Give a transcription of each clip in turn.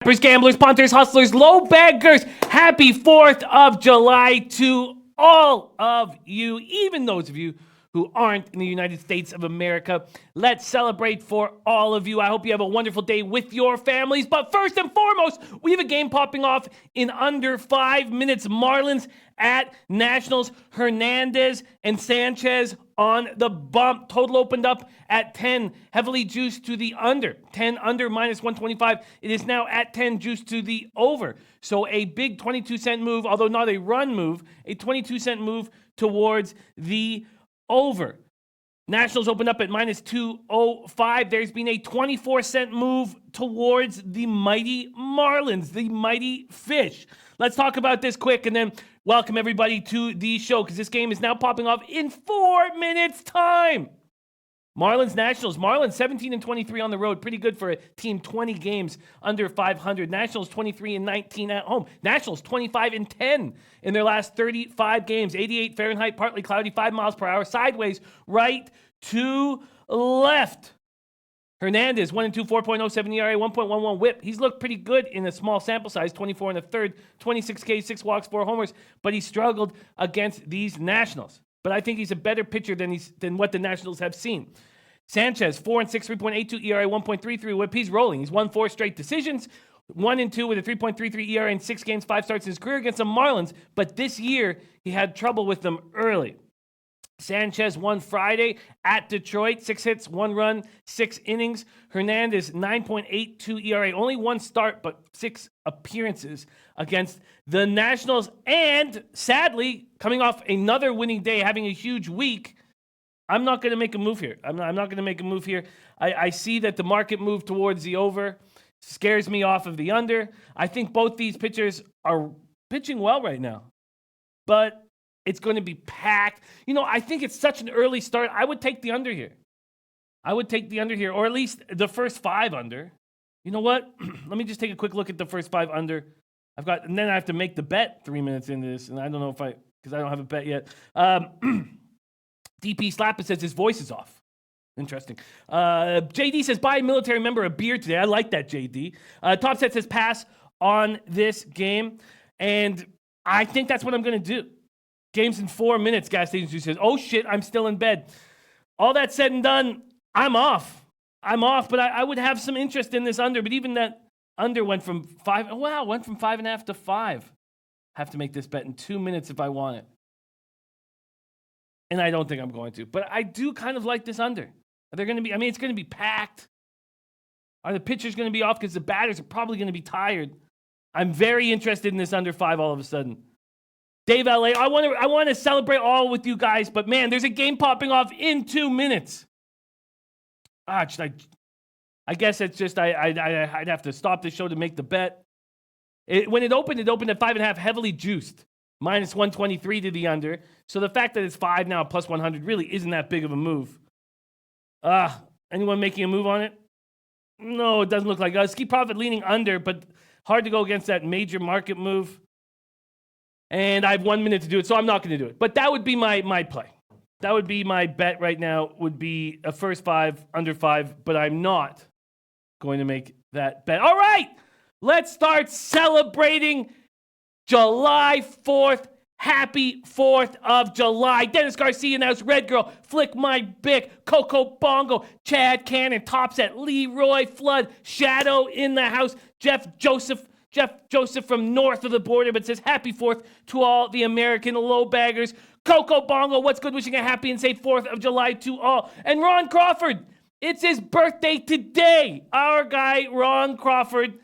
Campers, gamblers, punters, hustlers, low baggers. Happy 4th of July to all of you, even those of you who aren't in the United States of America. Let's celebrate for all of you. I hope you have a wonderful day with your families. But first and foremost, we have a game popping off in under 5 minutes. Marlins at Nationals. Hernandez and Sanchez on the bump. Total opened up at 10, heavily juiced to the under. 10 under minus 125. It is now at 10, juiced to the over. So a big 22-cent move, although not a run move, a 22-cent move towards the over. Nationals opened up at minus 205. There's been a 24-cent move towards the mighty Marlins, the mighty fish. Let's talk about this quick and then welcome everybody to the show because this game is now popping off in 4 minutes time. Marlins, Nationals. Marlins 17-23 on the road. Pretty good for a team 20 games under 500. Nationals 23-19 at home. Nationals 25-10 in their last 35 games. 88 Fahrenheit, partly cloudy, 5 miles per hour. Sideways, right to left. Hernandez 1-2, 4.07 ERA, 1.11 WHIP. He's looked pretty good in a small sample size. 24 in the third, 26 Ks, 6 walks, 4 homers. But he struggled against these Nationals. But I think he's a better pitcher than what the Nationals have seen. Sanchez, 4-6, 3.82 ERA, 1.33 WHIP. He's rolling. He's won 4 straight decisions. 1-2 with a 3.33 ERA in 6 games, 5 starts in his career against the Marlins. But this year, he had trouble with them early. Sanchez won Friday at Detroit. 6 hits, 1 run, 6 innings. Hernandez, 9.82 ERA. Only 1 start, but 6 appearances against the Nationals. And sadly, coming off another winning day, having a huge week, I'm not going to make a move here. I'm not going to make a move here. I see that the market move towards the over scares me off of the under. I think both these pitchers are pitching well right now. But it's going to be packed. You know, I think it's such an early start. I would take the under here. Or at least the first 5 under. You know what? Let me just take a quick look at the first 5 under. And then I have to make the bet 3 minutes into this, and I don't know because I don't have a bet yet. DP Slapper says his voice is off. Interesting. JD says, buy a military member a beer today. I like that, JD. Top Set says pass on this game, and I think that's what I'm going to do. Game's in 4 minutes, Gas Station 2 says, oh shit, I'm still in bed. All that said and done, I'm off, but I would have some interest in this under, but even that under went from 5.5 to 5. Have to make this bet in 2 minutes if I want it. And I don't think I'm going to, but I do kind of like this under. Are they going to be, it's going to be packed. Are the pitchers going to be off because the batters are probably going to be tired? I'm very interested in this under 5 all of a sudden. Dave LA, I want to celebrate all with you guys, but man, there's a game popping off in 2 minutes. I guess it's just I'd have to stop the show to make the bet. When it opened at 5.5, heavily juiced, minus 123 to the under. So the fact that it's 5 now, plus 100, really isn't that big of a move. Anyone making a move on it? No, it doesn't look like us. Ski Profit leaning under, but hard to go against that major market move. And I have 1 minute to do it, so I'm not going to do it. But that would be my play. That would be my bet right now, would be a first 5, under 5, but I'm not going to make that bet. All right, let's start celebrating July 4th. Happy 4th of July. Dennis Garcia in the house, Red Girl, Flick My Bick, Coco Bongo, Chad Cannon, Top Set, Leroy Flood, Shadow in the house, Jeff Joseph from north of the border, but says happy 4th to all the American low baggers. Coco Bongo, what's good? Wishing a happy and safe 4th of July to all. And Ron Crawford, it's his birthday today. Our guy, Ron Crawford,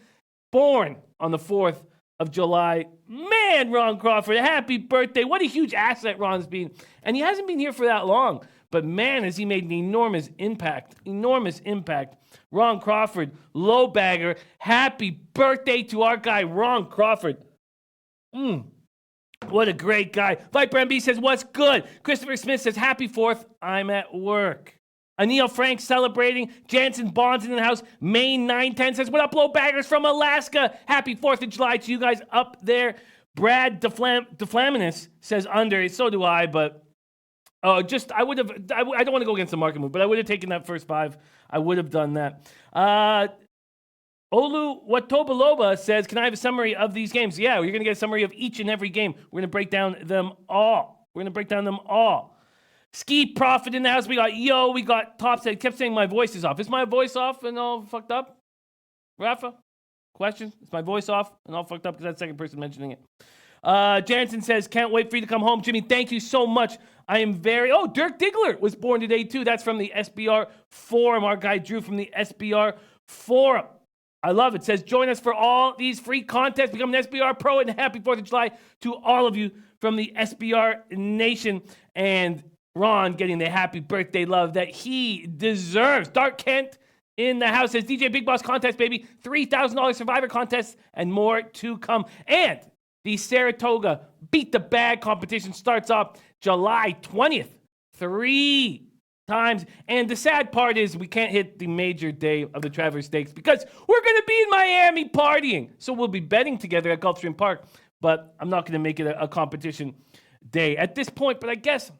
born on the 4th of July. Man, Ron Crawford, happy birthday. What a huge asset Ron's been. And he hasn't been here for that long. But man, has he made an enormous impact. Ron Crawford, low bagger. Happy birthday to our guy, Ron Crawford. What a great guy. Viper MB says, what's good? Christopher Smith says, happy 4th. I'm at work. Anil Frank celebrating. Jansen Bonds in the house. Maine 910 says, what up, low baggers from Alaska? Happy 4th of July to you guys up there. Brad DeFlaminus says under. So do I, but I don't want to go against the market move, but I would have taken that first 5. I would have done that. Olu Watobaloba says, can I have a summary of these games? Yeah, you're going to get a summary of each and every game. We're going to break down them all. Ski Profit in the house. We got Tops that kept saying my voice is off. Is my voice off and all fucked up? Rafa? Question? Is my voice off and all fucked up? Because that's the second person mentioning it. Jansen says, can't wait for you to come home. Jimmy, thank you so much. I am Dirk Diggler was born today too. That's from the SBR Forum. Our guy Drew from the SBR Forum. I love it. Says, join us for all these free contests. Become an SBR Pro and happy 4th of July to all of you from the SBR Nation. And Ron getting the happy birthday love that he deserves. Dark Kent in the house says, DJ Big Boss contest, baby. $3,000 Survivor contest and more to come. And the Saratoga Beat the Bag competition starts up July 20th. 3 times. And the sad part is we can't hit the major day of the Traverse Stakes because we're going to be in Miami partying. So we'll be betting together at Gulfstream Park, but I'm not going to make it a competition day at this point. But I guess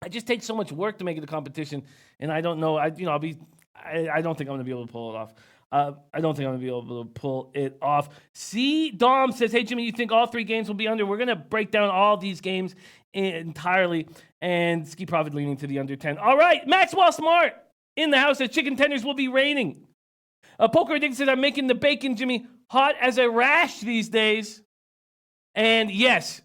I just take so much work to make it a competition, and I don't know. I don't think I'm going to be able to pull it off. I don't think I'm going to be able to pull it off. C. Dom says, hey, Jimmy, you think all 3 games will be under? We're going to break down all these games entirely, and Ski Profit leaning to the under 10. All right, Maxwell Smart in the house says chicken tenders will be raining. Poker Addict says, I'm making the bacon, Jimmy, hot as a rash these days. And yes,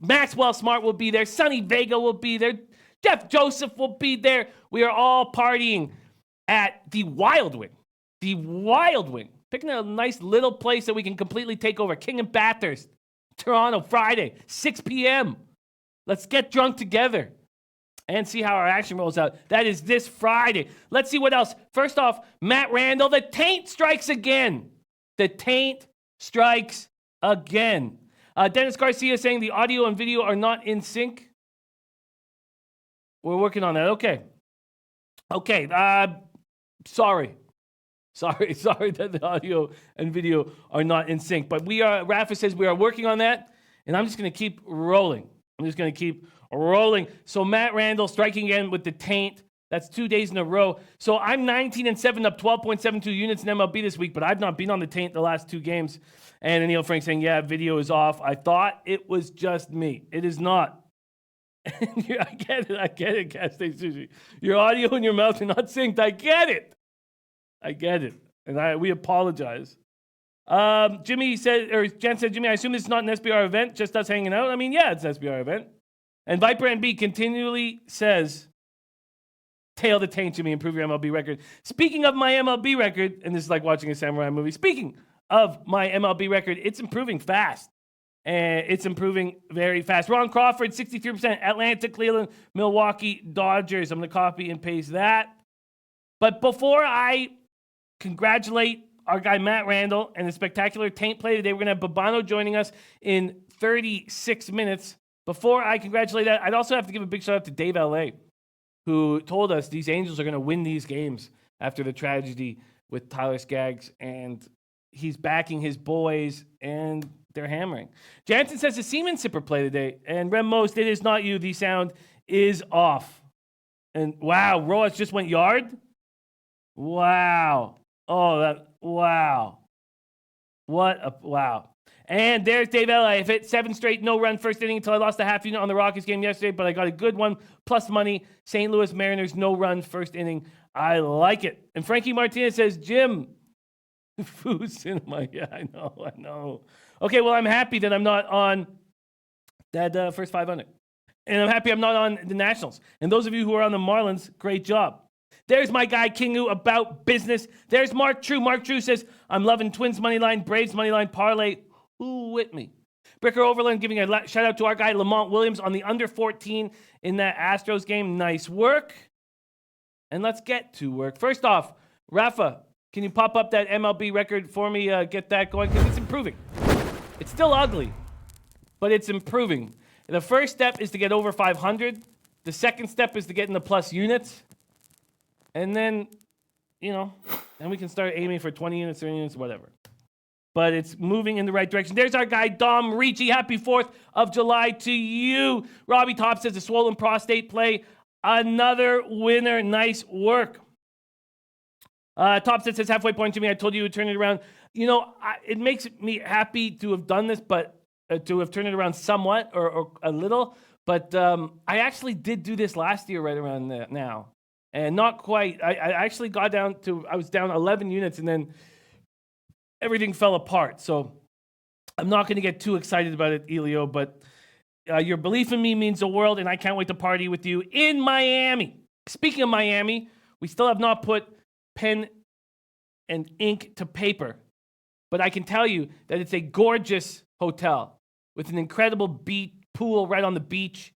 Maxwell Smart will be there. Sonny Vega will be there. Jeff Joseph will be there. We are all partying at the Wild Wing. The Wild Wing. Picking a nice little place that we can completely take over. King and Bathurst, Toronto, Friday, 6 p.m. Let's get drunk together and see how our action rolls out. That is this Friday. Let's see what else. First off, Matt Randall, the taint strikes again. The taint strikes again. Dennis Garcia saying the audio and video are not in sync. We're working on that. Okay. Sorry that the audio and video are not in sync. But Rafa says we are working on that, and I'm just going to keep rolling. So Matt Randall striking again with the taint. That's 2 days in a row. So I'm 19-7 up 12.72 units in MLB this week, but I've not been on the taint the last 2 games. And Neil Frank saying, yeah, video is off. I thought it was just me. It is not. I get it, Gas Station Sushi. Your audio and your mouth are not synced. I get it. And we apologize. Jen said, Jimmy, I assume this is not an SBR event, just us hanging out. I mean, yeah, it's an SBR event. And Viper NB continually says, tail the taint, Jimmy, improve your MLB record. Speaking of my MLB record, and this is like watching a samurai movie. Speaking of my MLB record, it's improving fast. And it's improving very fast. Ron Crawford, 63%. Atlanta, Cleveland, Milwaukee, Dodgers. I'm going to copy and paste that. But before I congratulate our guy Matt Randall and the spectacular taint play today, we're going to have Babano joining us in 36 minutes. Before I congratulate that, I'd also have to give a big shout out to Dave L.A., who told us these Angels are going to win these games after the tragedy with Tyler Skaggs, and he's backing his boys, and they're hammering. Jansen says the Seaman Sipper play today, and Rem Most, it is not you. The sound is off. And wow, Roas just went yard? Wow. Wow. Wow. And there's Dave L. I've hit 7 straight no-run first inning until I lost a half unit on the Rockets game yesterday, but I got a good one, plus money. St. Louis Mariners no-run first inning. I like it. And Frankie Martinez says, Jim, food cinema. Yeah, I know. Okay, well, I'm happy that I'm not on that first 500. And I'm happy I'm not on the Nationals. And those of you who are on the Marlins, great job. There's my guy, Kingu, about business. There's Mark True. Mark True says, I'm loving Twins money line, Braves money line, parlay. Who with me? Bricker Overland giving a shout out to our guy, Lamont Williams, on the under 14 in that Astros game. Nice work. And let's get to work. First off, Rafa, can you pop up that MLB record for me? Get that going, because it's improving. It's still ugly, but it's improving. The first step is to get over 500. The second step is to get in the plus units. And then, then we can start aiming for 20 units, 30 units, whatever. But it's moving in the right direction. There's our guy, Dom Ricci. Happy 4th of July to you. Robbie Top says the swollen prostate play. Another winner. Nice work. Top set says halfway point, Jimmy. I told you would turn it around. It makes me happy to have done this, but to have turned it around somewhat or a little. But I actually did do this last year right around now. And not quite. I actually got down to, I was down 11 units and then everything fell apart. So I'm not going to get too excited about it, Elio, but your belief in me means the world, and I can't wait to party with you in Miami. Speaking of Miami, we still have not put pen and ink to paper, but I can tell you that it's a gorgeous hotel with an incredible beach pool right on the beach.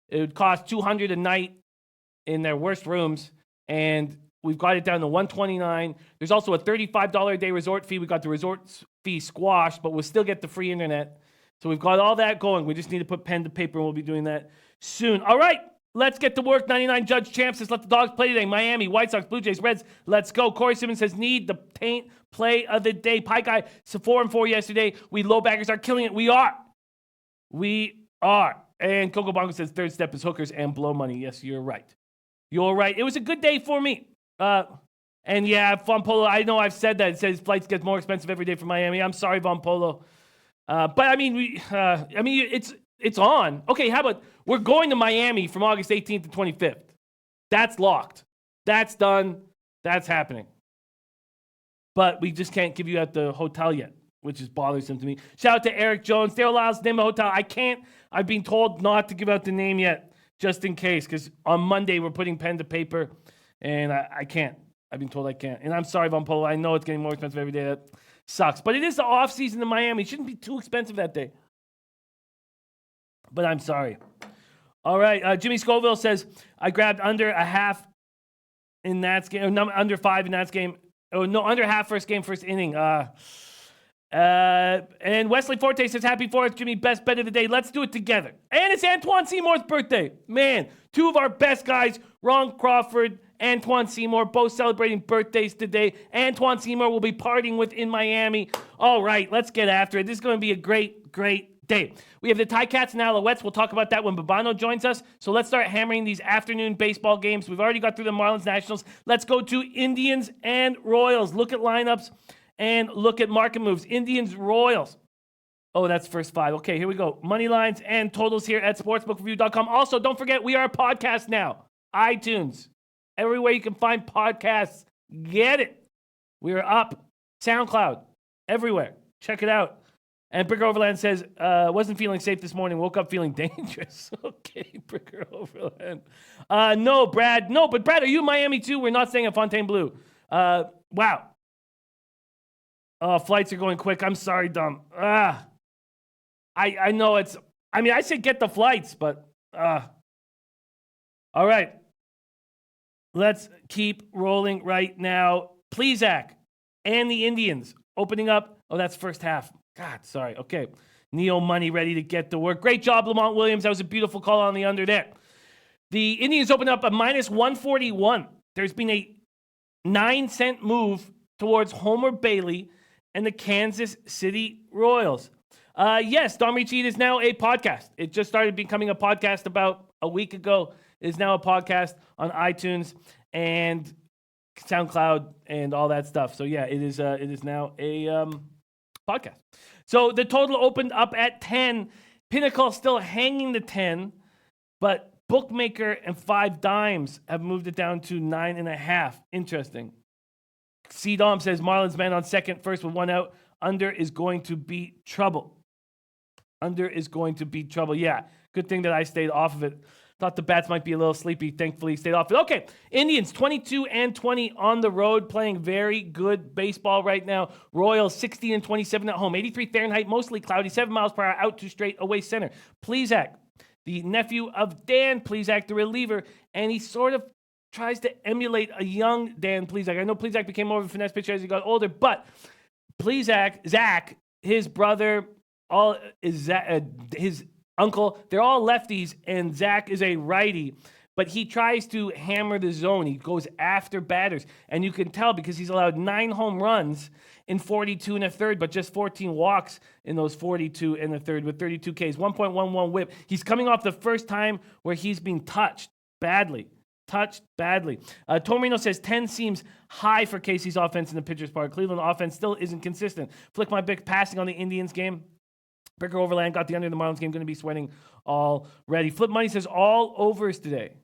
It would cost $200 a night in their worst rooms, and we've got it down to $129. There's also a $35 a day resort fee. We got the resort fee squashed, but we'll still get the free internet. So we've got all that going. We just need to put pen to paper, and we'll be doing that soon. All right, let's get to work. 99 Judge Champs. Let's let the dogs play today. Miami, White Sox, Blue Jays, Reds. Let's go. Corey Simmons says, need the paint play of the day. Pie Guy, 4-4 yesterday. We low baggers are killing it. We are. And Coco Bongo says, third step is hookers and blow money. Yes, you're right. You're right. It was a good day for me. And yeah, Von Polo, I know I've said that. It says flights get more expensive every day from Miami. I'm sorry, Von Polo. But I mean, it's on. Okay, how about we're going to Miami from August 18th to 25th. That's locked. That's done. That's happening. But we just can't give you at the hotel yet, which is bothersome to me. Shout out to Eric Jones. Daryl Lyles, name of hotel. I can't. I've been told not to give out the name yet, just in case, because on Monday we're putting pen to paper, and I can't. I've been told I can't. And I'm sorry, Von Polo. I know it's getting more expensive every day. That sucks. But it is the off season in Miami. It shouldn't be too expensive that day. But I'm sorry. All right. Jimmy Scoville says, I grabbed under a half in that game, or under 5 in that game. Oh, no, under half first game, first inning. And Wesley Forte says, happy 4th, Jimmy, best bet of the day. Let's do it together. And it's Antoine Seymour's birthday. Man, two of our best guys, Ron Crawford, Antoine Seymour, both celebrating birthdays today. Antoine Seymour will be partying with in Miami. All right, let's get after it. This is going to be a great, great day. We have the Ticats and Alouettes. We'll talk about that when Babano joins us. So let's start hammering these afternoon baseball games. We've already got through the Marlins Nationals. Let's go to Indians and Royals. Look at lineups and look at market moves. Indians, Royals. Oh, that's first 5. Okay, here we go. Money lines and totals here at sportsbookreview.com. Also, don't forget, we are a podcast now. iTunes. Everywhere you can find podcasts, get it. We are up. SoundCloud. Everywhere. Check it out. And Bricker Overland says, wasn't feeling safe this morning. Woke up feeling dangerous. Okay, Bricker Overland. No, Brad. No, but Brad, are you in Miami too? We're not staying at Fontainebleau. Wow. Oh, flights are going quick. I'm sorry, Dom. I know it's... I mean, I said get the flights, but... All right. Let's keep rolling right now. Plesac and the Indians opening up. Oh, that's first half. God, sorry. Okay. Neo Money ready to get to work. Great job, Lamont Williams. That was a beautiful call on the under there. The Indians opened up a minus 141. There's been a 9-cent move towards Homer Bailey and the Kansas City Royals. Yes, Don Ricci is now a podcast. It just started becoming a podcast about a week ago. It is now a podcast on iTunes and SoundCloud and all that stuff. So yeah, it is now a podcast. So the total opened up at 10. Pinnacle still hanging the 10, but Bookmaker and 5 Dimes have moved it down to 9.5. Interesting. C. Dom says Marlins man on second, first with 1 out. Under is going to be trouble. Under is going to be trouble. Yeah, good thing that I stayed off of it. Thought the bats might be a little sleepy. Thankfully, stayed off it. Okay, Indians 22-20 on the road, playing very good baseball right now. Royals 16-27 at home, 83 Fahrenheit, mostly cloudy, 7 miles per hour, out to straight away center. Plesac, the nephew of Dan Plesac, the reliever, and he sort of tries to emulate a young Dan Plesac. I know Plesac became more of a finesse pitcher as he got older, but Plesac, Zach, his brother, his uncle, they're all lefties, and Zach is a righty, but he tries to hammer the zone. He goes after batters, and you can tell because he's allowed 9 home runs in 42 and a third, but just 14 walks in those 42 and a third with 32 Ks, 1.11 whip. He's coming off the first time where he's been touched badly. touched badly. Torino says 10 seems high for KC's offense in the pitcher's part. Cleveland offense still isn't consistent. Flick my Bick passing on the Indians game. Bricker Overland got the under in the Marlins game. Going to be sweating already. Flip Money says all overs today.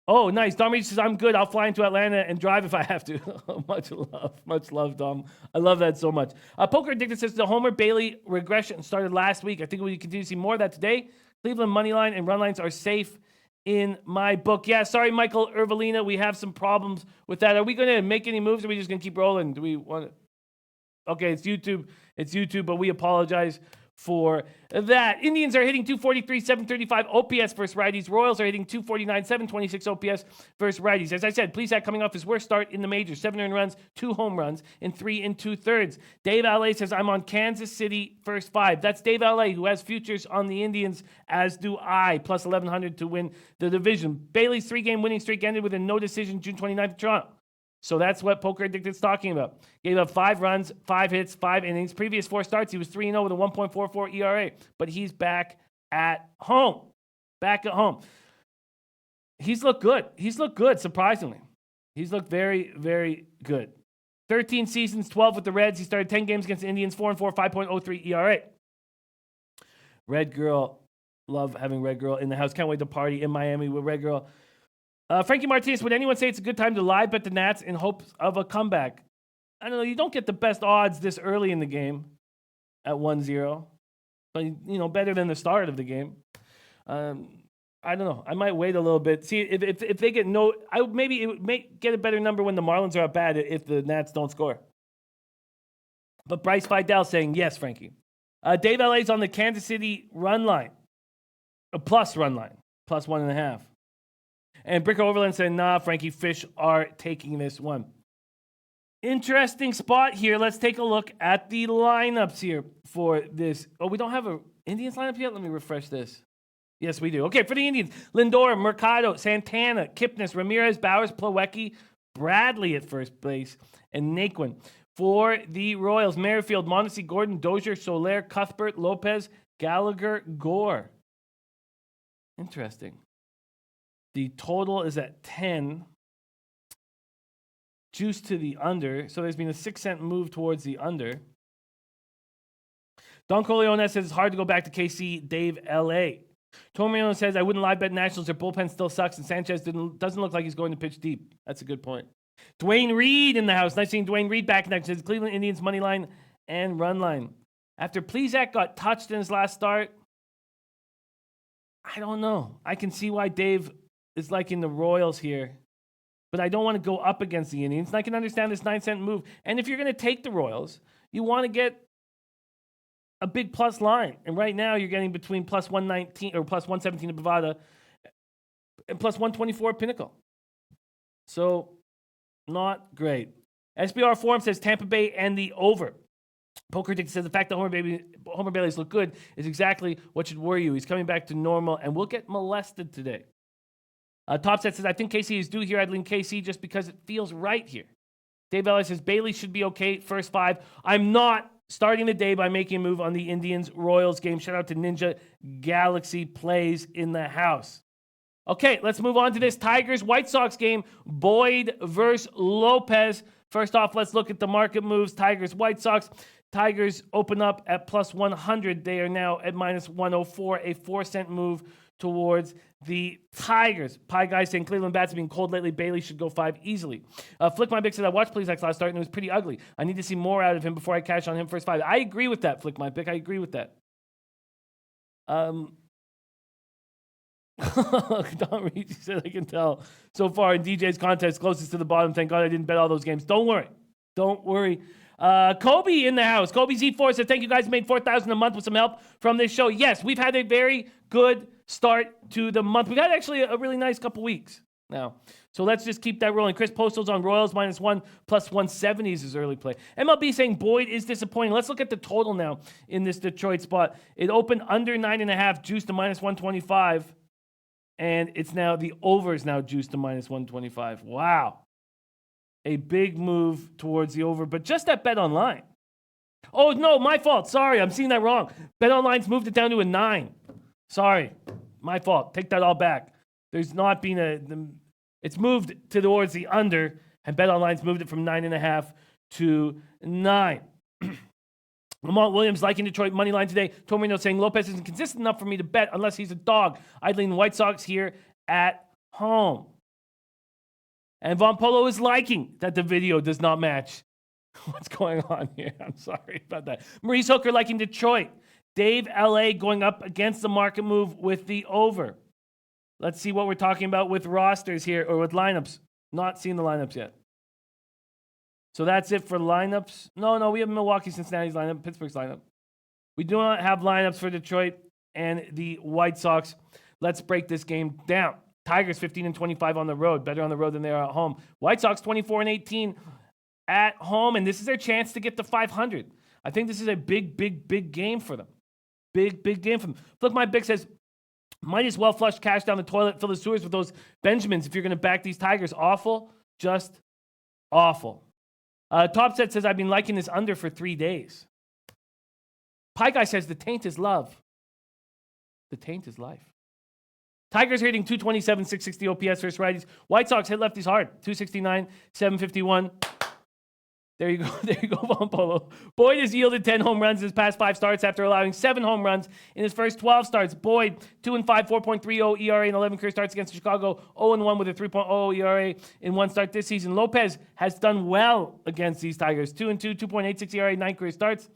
Oh, nice. Dom Reed says, I'm good. I'll fly into Atlanta and drive if I have to. Much love. Much love, Dom. I love that so much. Poker Addicted says the Homer Bailey regression started last week. I think we continue to see more of that today. Cleveland money line and run lines are safe in my book. Yeah, sorry, Michael Ervelina. We have some problems with that. Are we going to make any moves or are we just going to keep rolling? Do we want to? Okay, it's YouTube. It's YouTube, but we apologize for that. Indians are hitting 243, 735 OPS versus righties. Royals are hitting 249, 726 OPS versus righties. As I said, Plesac coming off his worst start in the majors. 7 earned runs, 2 home runs in 3 2/3. Dave Alley says, I'm on Kansas City first 5. That's Dave Alley, who has futures on the Indians, as do I, plus 1,100 to win the division. Bailey's 3-game winning streak ended with a no decision June 29th in Toronto. So that's what Poker Addicted's talking about. Gave up 5 runs, 5 hits, 5 innings. Previous 4 starts, he was 3-0 with a 1.44 ERA. But he's back at home. Back at home. He's looked good. He's looked good, surprisingly. He's looked very, very good. 13 seasons, 12 with the Reds. He started 10 games against the Indians, 4-4, 5.03 ERA. Red Girl. Love having Red Girl in the house. Can't wait to party in Miami with Red Girl. Frankie Martinez, would anyone say it's a good time to live bet the Nats in hopes of a comeback? I don't know. You don't get the best odds this early in the game at 1-0. But, better than the start of the game. I don't know. I might wait a little bit. See, if they get maybe it would get a better number when the Marlins are up bad if the Nats don't score. But Bryce Fidel saying, yes, Frankie. Dave LA's on the Kansas City run line. A plus run line. Plus 1.5. And Bricker Overland said, nah, Frankie, Fish are taking this one. Interesting spot here. Let's take a look at the lineups here for this. Oh, we don't have a Indians lineup yet? Let me refresh this. Yes, we do. Okay, for the Indians, Lindor, Mercado, Santana, Kipnis, Ramirez, Bowers, Plawecki, Bradley at first base, and Naquin. For the Royals, Merrifield, Mondesi, Gordon, Dozier, Soler, Cuthbert, Lopez, Gallagher, Gore. Interesting. The total is at 10. Juice to the under. So there's been a 6-cent move towards the under. Don Corleone says it's hard to go back to KC. Dave L.A. Tormiano says I wouldn't live bet Nationals. Their bullpen still sucks. And Sanchez doesn't look like he's going to pitch deep. That's a good point. Dwayne Reed in the house. Nice seeing Dwayne Reed back in action. Cleveland Indians money line and run line. After Plesac got touched in his last start, I don't know. I can see why Dave is liking the Royals here, but I don't want to go up against the Indians. And I can understand this 9-cent move. And if you're going to take the Royals, you want to get a big plus line. And right now you're getting between plus 119 or plus 117 at Bovada and plus 124 at Pinnacle. So not great. SBR Forum says Tampa Bay and the over. Poker Dick says the fact that Homer Bailey's look good is exactly what should worry you. He's coming back to normal and we'll get molested today. Topset says, I think KC is due here. I'd lean KC just because it feels right here. Dave Ellis says, Bailey should be okay. First 5. I'm not starting the day by making a move on the Indians-Royals game. Shout out to Ninja Galaxy Plays in the house. Okay, let's move on to this Tigers-White Sox game. Boyd versus Lopez. First off, let's look at the market moves. Tigers-White Sox. Tigers open up at plus 100. They are now at minus 104. A 4-cent move towards the Tigers. Pie guy saying Cleveland bats have been cold lately. Bailey should go 5 easily. Flick My Big said I watched Plesac last start and it was pretty ugly. I need to see more out of him before I cash on him first 5. I agree with that, Flick My Big. I agree with that. Don Reed said I can tell so far in DJ's contest closest to the bottom. Thank God I didn't bet all those games. Don't worry. Kobe in the house. Kobe Z4 said, thank you guys. Made $4,000 a month with some help from this show. Yes, we've had a very good start to the month. We've had actually a really nice couple weeks now. So let's just keep that rolling. Chris Postal's on Royals -1 plus 170 is his early play. MLB saying Boyd is disappointing. Let's look at the total now in this Detroit spot. It opened under 9.5, juiced to -125. And it's now, the over is now juiced to -125. Wow. A big move towards the over, but just at Bet Online. Oh, no, my fault. Sorry, I'm seeing that wrong. Bet Online's moved it down to a 9. Sorry, my fault. Take that all back. There's not been It's moved towards the under, and BetOnline's moved it from 9.5 to 9. Lamont Williams liking Detroit money line today. Tomino saying Lopez isn't consistent enough for me to bet unless he's a dog. I'd lean White Sox here at home. And Von Polo is liking that the video does not match what's going on here. I'm sorry about that. Maurice Hooker liking Detroit. Dave LA going up against the market move with the over. Let's see what we're talking about with rosters here or with lineups. Not seeing the lineups yet. So that's it for lineups. No, we have Milwaukee, Cincinnati's lineup, Pittsburgh's lineup. We do not have lineups for Detroit and the White Sox. Let's break this game down. Tigers 15-25 on the road, better on the road than they are at home. White Sox 24-18 at home, and this is their chance to get to 500. I think this is a big game for them. Big game for them. Look, my Big says, might as well flush cash down the toilet, fill the sewers with those Benjamins if you're going to back these Tigers. Awful, just awful. Top Set says, I've been liking this under for 3 days. Pie Guy says, the taint is love. The taint is life. Tigers hitting 227, 660 OPS versus righties. White Sox hit lefties hard, 269, 751. There you go, Von Polo. Boyd has yielded 10 home runs in his past 5 starts after allowing 7 home runs in his first 12 starts. Boyd, 2-5, 4.30 ERA in 11 career starts against Chicago, 0-1 with a 3.00 ERA in 1 start this season. Lopez has done well against these Tigers, 2-2, 2.86 ERA, 9 career starts.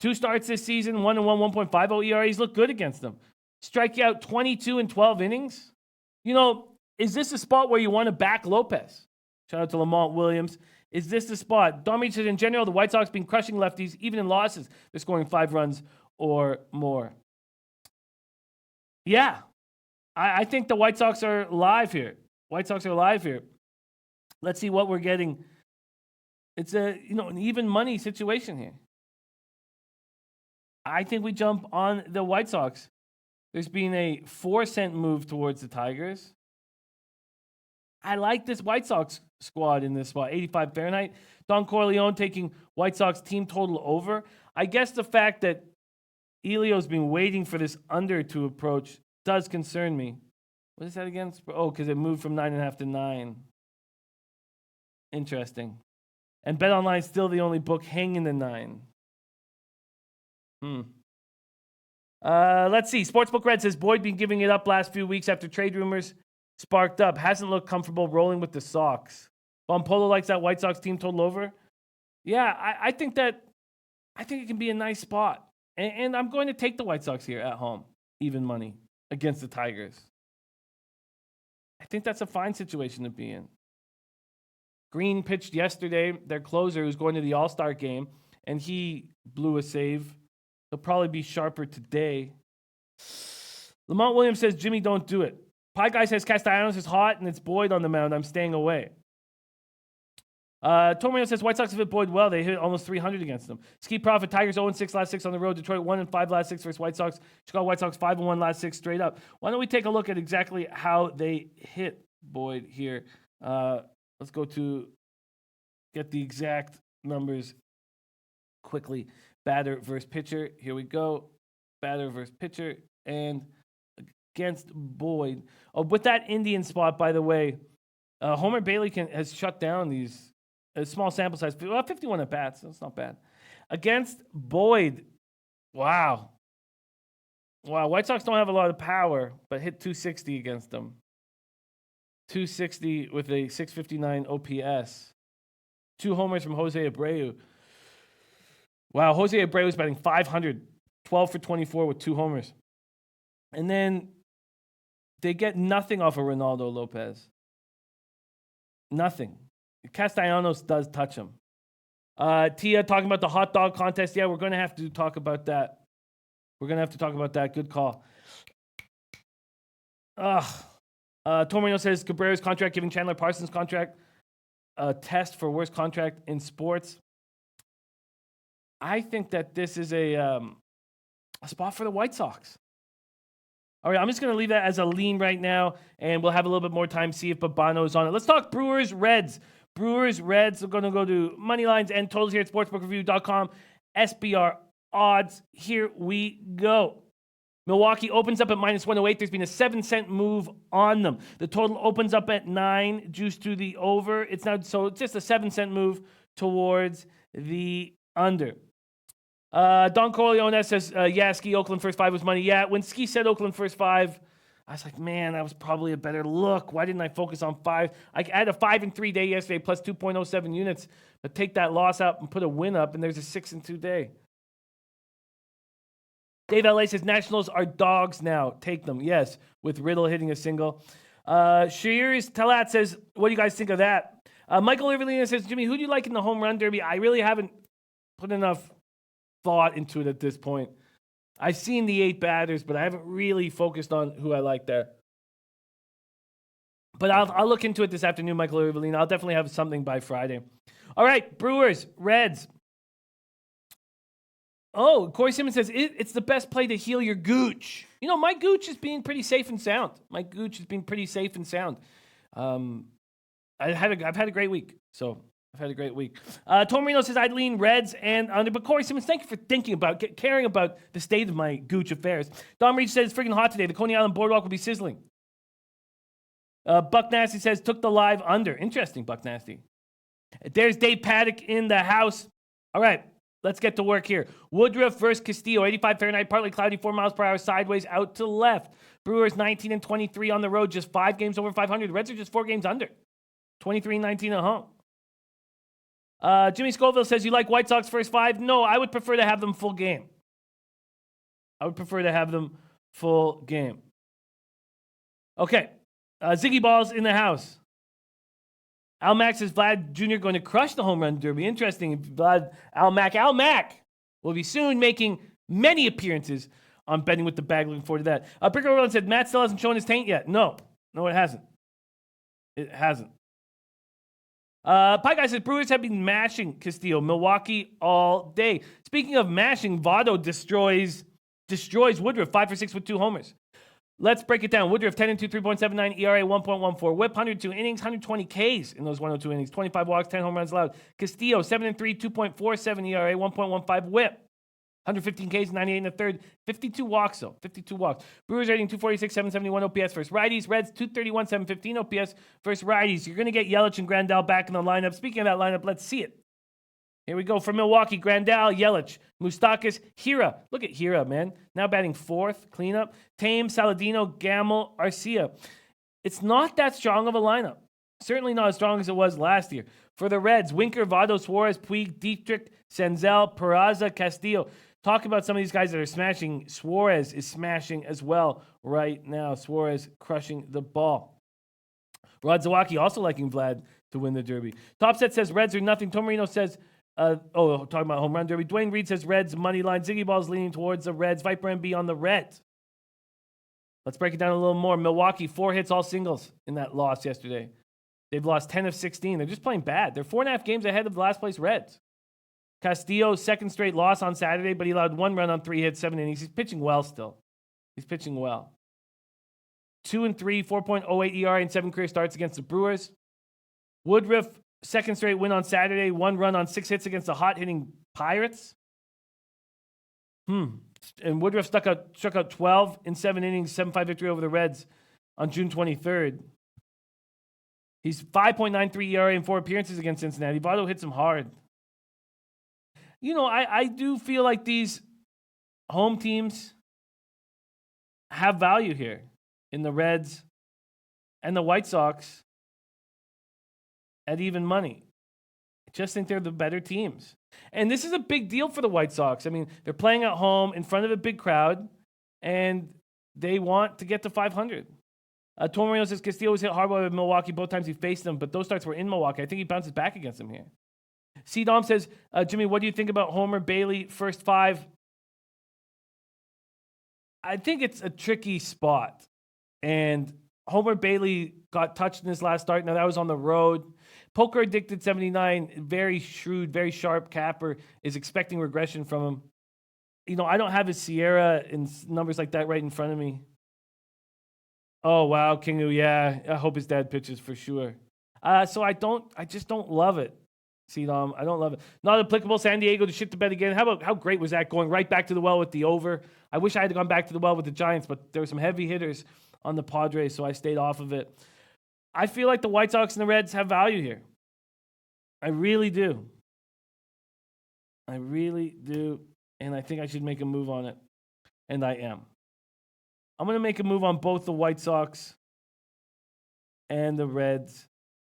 2 starts this season, 1-1, 1.50 ERA. He's looked good against them. Strike out 22 in 12 innings. You know, is this a spot where you want to back Lopez? Shout out to Lamont Williams. Is this the spot? Dominic says, in general, the White Sox been crushing lefties, even in losses. They're scoring 5 runs or more. Yeah, I think the White Sox are live here. Let's see what we're getting. It's an even money situation here. I think we jump on the White Sox. There's been a 4-cent move towards the Tigers. I like this White Sox squad in this spot. 85 Fahrenheit. Don Corleone taking White Sox team total over. I guess the fact that Elio's been waiting for this under to approach does concern me. What is that again? Oh, because it moved from 9.5 to 9. Interesting. And BetOnline is still the only book hanging the 9. Let's see. Sportsbook Red says Boyd been giving it up last few weeks after trade rumors sparked up. Hasn't looked comfortable rolling with the Sox. Von Polo likes that White Sox team total over. Yeah, I think it can be a nice spot. And I'm going to take the White Sox here at home. Even money against the Tigers. I think that's a fine situation to be in. Green pitched yesterday, their closer who's going to the All-Star game, and he blew a save. He'll probably be sharper today. Lamont Williams says, Jimmy, don't do it. Pie Guy says Castellanos is hot and it's Boyd on the mound. I'm staying away. Tomino says White Sox have hit Boyd well. They hit almost 300 against them. Ski Profit, Tigers 0-6 last 6 on the road. Detroit 1-5 last 6 versus White Sox. Chicago White Sox 5-1 last 6 straight up. Why don't we take a look at exactly how they hit Boyd here. Let's go to get the exact numbers quickly. Batter versus pitcher. Here we go. Batter versus pitcher. And against Boyd. Oh, with that Indian spot, by the way, Homer Bailey has shut down these small sample size. 51 at bats. That's not bad. Against Boyd. Wow. White Sox don't have a lot of power, but hit 260 against them. 260 with a 659 OPS. 2 homers from Jose Abreu. Wow, Jose Abreu was batting 500, 12 for 24 with 2 homers. And then they get nothing off of Ronaldo Lopez. Nothing. Castellanos does touch him. Tia talking about the hot dog contest. Yeah, we're going to have to talk about that. Good call. Tormino says Cabrera's contract giving Chandler Parsons' contract a test for worst contract in sports. I think that this is a spot for the White Sox. All right, I'm just going to leave that as a lean right now, and we'll have a little bit more time to see if Babano's on it. Let's talk Brewers Reds. Brewers Reds. We're going to go to money lines and totals here at sportsbookreview.com. SBR odds. Here we go. Milwaukee opens up at minus 108. There's been a 7-cent move on them. The total opens up at 9, juice to the over. It's now so it's just a 7-cent move towards the under. Don Corleone says, yeah, Ski Oakland first 5 was money. Yeah, when Ski said Oakland first 5, I was like, man, that was probably a better look. Why didn't I focus on 5? I had a 5-3 day yesterday, plus 2.07 units. But take that loss out and put a win up, and there's a 6-2 day. Dave LA says, Nationals are dogs now. Take them. Yes, with Riddle hitting a single. Shiri's Talat says, what do you guys think of that? Michael Irvelina says, Jimmy, who do you like in the home run derby? I really haven't put enough thought into it at this point. I've seen the 8 batters, but I haven't really focused on who I like there. But I'll look into it this afternoon, Michael Irvelina. I'll definitely have something by Friday. All right, Brewers, Reds. Oh, Corey Simmons says, it's the best play to heal your gooch. You know, my gooch is being pretty safe and sound. I've had a great week. Tom Marino says, I'd lean Reds and under. But Corey Simmons, thank you for thinking about, caring about the state of my gooch affairs. Don Reed says, it's freaking hot today. The Coney Island Boardwalk will be sizzling. Buck Nasty says, took the live under. Interesting, Buck Nasty. There's Dave Paddock in the house. All right. Let's get to work here. Woodruff versus Castillo, 85 Fahrenheit, partly cloudy, 4 miles per hour, sideways out to left. Brewers 19-23 on the road, just 5 games over 500. Reds are just 4 games under, 23-19 at home. Jimmy Scoville says, you like White Sox first 5? No, I would prefer to have them full game. Okay, Ziggy Ball's in the house. Al Mack says Vlad Jr. going to crush the home run derby. Interesting. Al Mack will be soon making many appearances on Betting with the Bag. Looking forward to that. Bricker Roland said Matt still hasn't shown his taint yet. No, it hasn't. Pie Guy says Brewers have been mashing Castillo, Milwaukee all day. Speaking of mashing, Votto destroys Woodruff 5 for 6 with 2 homers. Let's break it down. Woodruff 10-2, 3.79 ERA, 1.14 WHIP, 102 innings, 120 Ks in those 102 innings, 25 walks, 10 home runs allowed. Castillo 7-3, 2.47 ERA, 1.15 WHIP, 115 Ks, 98 and a third, 52 walks though, 52 walks. Brewers rating 246, 771 OPS versus righties. Reds 231, 715 OPS versus righties. You're going to get Yelich and Grandal back in the lineup. Speaking of that lineup, let's see it. Here we go. For Milwaukee, Grandal, Yelich, Moustakas, Hira. Look at Hira, man. Now batting 4th, cleanup. Tame, Saladino, Gamel, Arcia. It's not that strong of a lineup. Certainly not as strong as it was last year. For the Reds, Winker, Votto, Suarez, Puig, Dietrich, Senzel, Peraza, Castillo. Talk about some of these guys that are smashing. Suarez is smashing as well right now. Suarez crushing the ball. Rod Zawacki also liking Vlad to win the Derby. Top Set says Reds are nothing. Tom Marino says, talking about home run derby. Dwayne Reed says Reds money line. Ziggy Ball's leaning towards the Reds. Viper MB on the Reds. Let's break it down a little more. Milwaukee, 4 hits, all singles in that loss yesterday. They've lost 10 of 16. They're just playing bad. They're 4.5 games ahead of the last place Reds. Castillo's 2nd straight loss on Saturday, but he allowed 1 run on 3 hits, 7 innings. He's pitching well still. 2-3, 4.08 ERA and 7 career starts against the Brewers. Woodruff, 2nd straight win on Saturday, 1 run on 6 hits against the hot-hitting Pirates. And Woodruff struck out 12 in 7 innings, 7-5 victory over the Reds on June 23rd. He's 5.93 ERA in 4 appearances against Cincinnati. Votto hits him hard. You know, I do feel like these home teams have value here in the Reds and the White Sox at even money. I just think they're the better teams. And this is a big deal for the White Sox. I mean, they're playing at home in front of a big crowd, and they want to get to 500. Tom Marino says Castillo was hit hard by Milwaukee both times he faced them, but those starts were in Milwaukee. I think he bounces back against them here. C. Dom says, Jimmy, what do you think about Homer Bailey first 5? I think it's a tricky spot. And Homer Bailey got touched in his last start. Now, that was on the road. Poker Addicted 79, very shrewd, very sharp capper, is expecting regression from him. You know, I don't have his Sierra and numbers like that right in front of me. Oh, wow, Kingu, yeah. I hope his dad pitches for sure. So I just don't love it. See, I don't love it. Not applicable. San Diego to shit the bed again. How great was that going right back to the well with the over? I wish I had gone back to the well with the Giants, but there were some heavy hitters on the Padres, so I stayed off of it. I feel like the White Sox and the Reds have value here. I really do. I really do. And I think I should make a move on it. And I am. I'm going to make a move on both the White Sox and the Reds.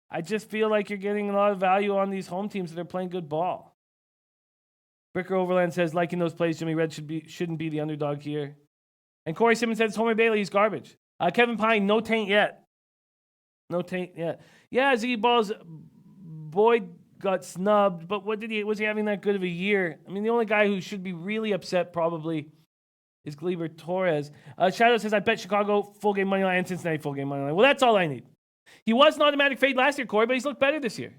I just feel like you're getting a lot of value on these home teams that are playing good ball. Bricker Overland says, liking those plays, Jimmy Red shouldn't be the underdog here. And Corey Simmons says, Homer Bailey is garbage. Kevin Pine, no taint yet. No taint yet. Yeah, Ziggy Balls, Boyd got snubbed, but was he having that good of a year? I mean, the only guy who should be really upset probably is Gleyber Torres. Shadow says, I bet Chicago full game money line and Cincinnati full game money line. Well, that's all I need. He was an automatic fade last year, Corey, but he's looked better this year.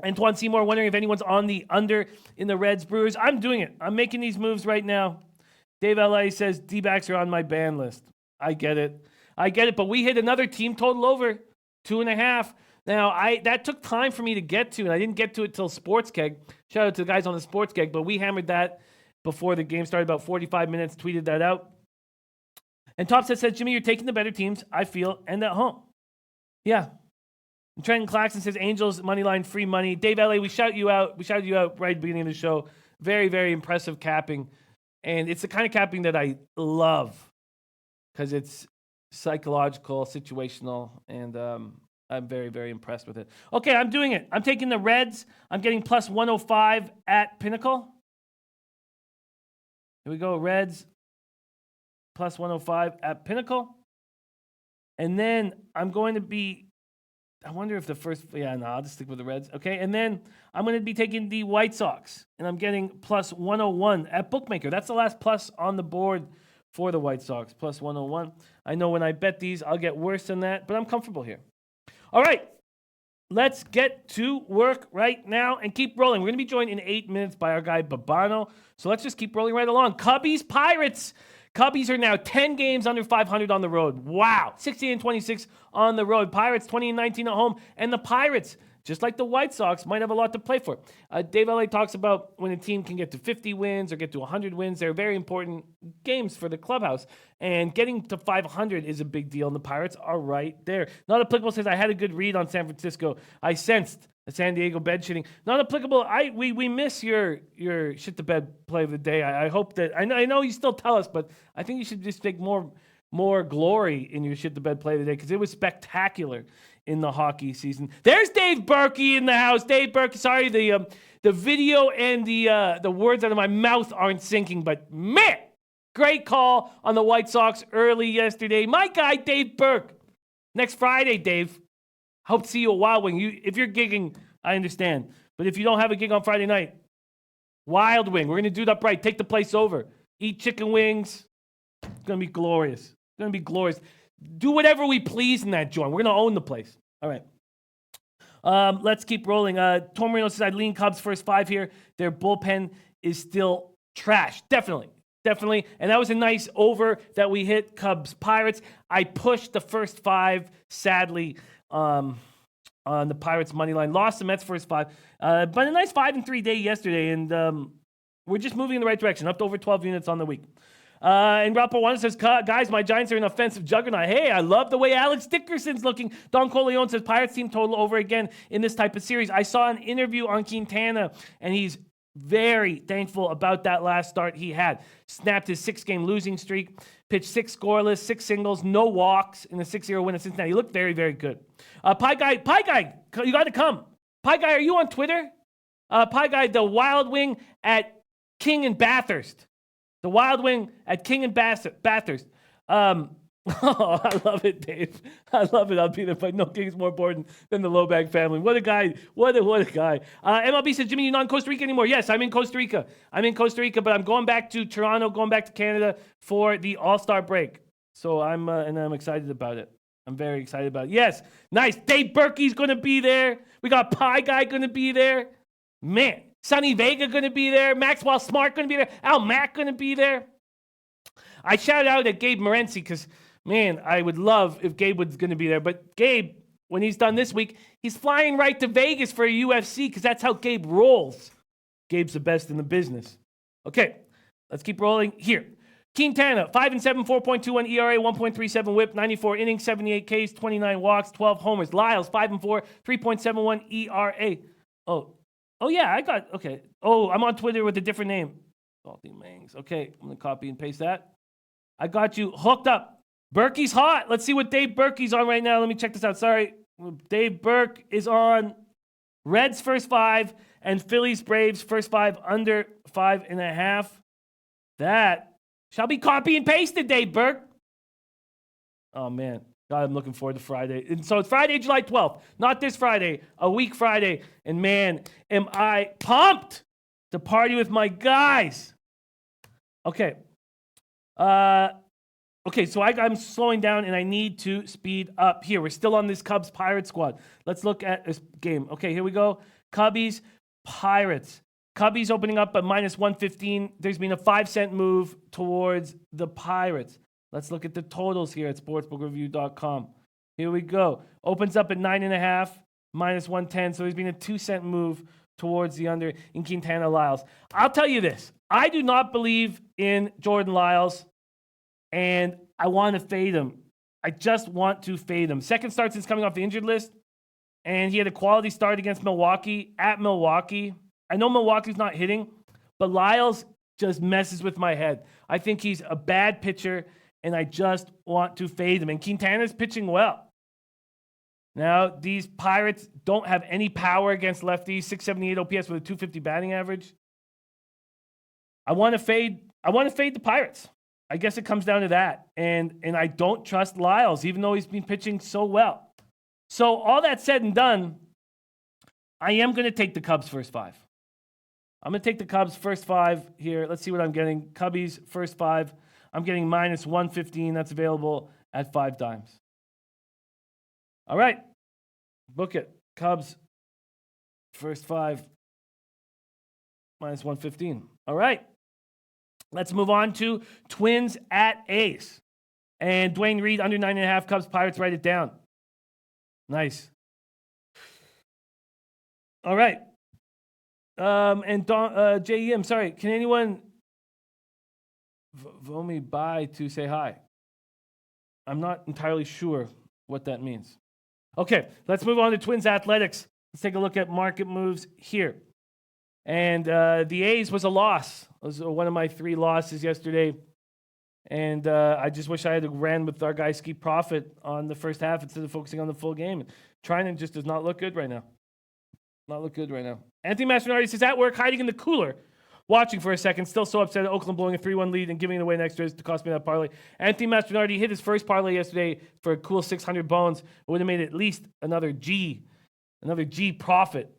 Antoine Seymour wondering if anyone's on the under in the Reds Brewers. I'm doing it. I'm making these moves right now. Dave LA says D-backs are on my ban list. I get it, but we hit another team total over 2.5. Now, that took time for me to get to, and I didn't get to it till Sports Keg. Shout out to the guys on the Sports Keg, but we hammered that before the game started, about 45 minutes, tweeted that out. And Topset says, Jimmy, you're taking the better teams, I feel, and at home. Yeah. And Trenton Claxton says, Angels, money line, free money. Dave LA, we shout you out. We shouted you out right at the beginning of the show. Very, very impressive capping. And it's the kind of capping that I love because it's psychological, situational, and I'm very, very impressed with it. Okay, I'm doing it. I'm taking the Reds. I'm getting plus 105 at Pinnacle. Here we go, Reds. Plus 105 at Pinnacle. And then I'm going to be, I wonder if the first, I'll just stick with the Reds. Okay, and then I'm going to be taking the White Sox, and I'm getting plus 101 at Bookmaker. That's the last plus on the board for the White Sox, plus 101. I know when I bet these, I'll get worse than that, but I'm comfortable here. All right, let's get to work right now and keep rolling. We're going to be joined in 8 minutes by our guy Babano, so let's just keep rolling right along. Cubbies, Pirates. Cubbies are now 10 games under 500 on the road. Wow. 16-26 on the road. Pirates 20-19 at home. And the Pirates, just like the White Sox, might have a lot to play for. Dave LA talks about when a team can get to 50 wins or get to 100 wins. They're very important games for the clubhouse. And getting to 500 is a big deal. And the Pirates are right there. Not applicable says, I had a good read on San Francisco. I sensed the San Diego bed shitting. Not applicable. We miss your shit the bed play of the day. I hope that I know you still tell us, but I think you should just take more glory in your shit the bed play of the day because it was spectacular in the hockey season. There's Dave Berkey in the house. Dave Berkey. Sorry, the video and the words out of my mouth aren't syncing, but man, great call on the White Sox early yesterday. My guy Dave Burke. Next Friday, Dave. Hope to see you at Wild Wing. If you're gigging, I understand. But if you don't have a gig on Friday night, Wild Wing. We're going to do it up right. Take the place over. Eat chicken wings. It's going to be glorious. It's going to be glorious. Do whatever we please in that joint. We're going to own the place. All right. Let's keep rolling. Tom Marino says, I lean Cubs first 5 here. Their bullpen is still trash. Definitely. And that was a nice over that we hit. Cubs Pirates. I pushed the first 5, sadly, on the Pirates money line. Lost the Mets first 5. But a nice 5-3 day yesterday. And we're just moving in the right direction. Up to over 12 units on the week. And Rob Pawana says, guys, my Giants are an offensive juggernaut. Hey, I love the way Alex Dickerson's looking. Don Corleone says, Pirates team total over again in this type of series. I saw an interview on Quintana, and he's very thankful about that last start he had. Snapped his 6-game losing streak, pitched 6 scoreless, 6 singles, no walks in the 6-0 win at Cincinnati. He looked very, very good. Pie Guy, you got to come. Pie Guy, are you on Twitter? Pie Guy, the Wild Wing at King and Bathurst. The Wild Wing at King and Bathurst. I love it, Dave. I love it. I'll be there, but no king is more important than the Lowbag family. What a guy. What a guy. MLB says, Jimmy, you're not in Costa Rica anymore. Yes, I'm in Costa Rica. But I'm going back to Toronto, going back to Canada for the All-Star break. So I'm excited about it. I'm very excited about it. Yes, nice. Dave Berkey's going to be there. We got Pie Guy going to be there. Man, Sonny Vega going to be there. Maxwell Smart going to be there. Al Mack going to be there. I shout out at Gabe Morency because, man, I would love if Gabe was going to be there. But Gabe, when he's done this week, he's flying right to Vegas for a UFC because that's how Gabe rolls. Gabe's the best in the business. Okay, let's keep rolling here. Quintana, 5-7, 4.21 ERA, 1.37 WHIP, 94 innings, 78 Ks, 29 walks, 12 homers. Lyles, 5-4, 3.71 ERA. Okay. Oh, I'm on Twitter with a different name. Salty Mangs. Okay, I'm going to copy and paste that. I got you hooked up. Berkey's hot. Let's see what Dave Berkey's on right now. Let me check this out. Sorry. Dave Burke is on Reds first 5 and Phillies Braves first 5 under 5.5. That shall be copy and pasted, Dave Burke. Oh, man. God, I'm looking forward to Friday. And so it's Friday, July 12th. Not this Friday, a week Friday. And man, am I pumped to party with my guys. Okay. So I'm slowing down and I need to speed up here. We're still on this Cubs Pirates squad. Let's look at this game. Okay, here we go. Cubbies, Pirates. Cubbies opening up at minus 115. There's been a 5-cent move towards the Pirates. Let's look at the totals here at sportsbookreview.com. Here we go. Opens up at 9.5, minus 110. So there's been a 2-cent move towards the under in Quintana Lyles. I'll tell you this. I do not believe in Jordan Lyles, and I want to fade him. I just want to fade him. Second start since coming off the injured list, and he had a quality start against Milwaukee, at Milwaukee. I know Milwaukee's not hitting, but Lyles just messes with my head. I think he's a bad pitcher, and I just want to fade him. And Quintana's pitching well. Now, these Pirates don't have any power against lefties, 678 OPS with a 250 batting average. I want to fade the Pirates. I guess it comes down to that. And I don't trust Lyles, even though he's been pitching so well. So all that said and done, I am going to take the Cubs first 5. I'm going to take the Cubs first 5 here. Let's see what I'm getting. Cubbies first 5. I'm getting minus 115. That's available at 5 dimes. All right. Book it. Cubs first 5 minus 115. All right. Let's move on to Twins at A's. And Dwayne Reed under 9.5. Cubs Pirates, write it down. Nice. All right. JEM, sorry. Can anyone vote me by to say hi? I'm not entirely sure what that means. Okay, let's move on to Twins Athletics. Let's take a look at market moves here. And the A's was a loss. It was one of my 3 losses yesterday. And I just wish I had ran with our guy Ski Profit on the first half instead of focusing on the full game. Trinan just does not look good right now. Anthony Mastronardi says, at work, hiding in the cooler, watching for a second, still so upset at Oakland blowing a 3-1 lead and giving it away in extras to cost me that parlay. Anthony Mastronardi hit his first parlay yesterday for a cool 600 bones. It would have made at least another G profit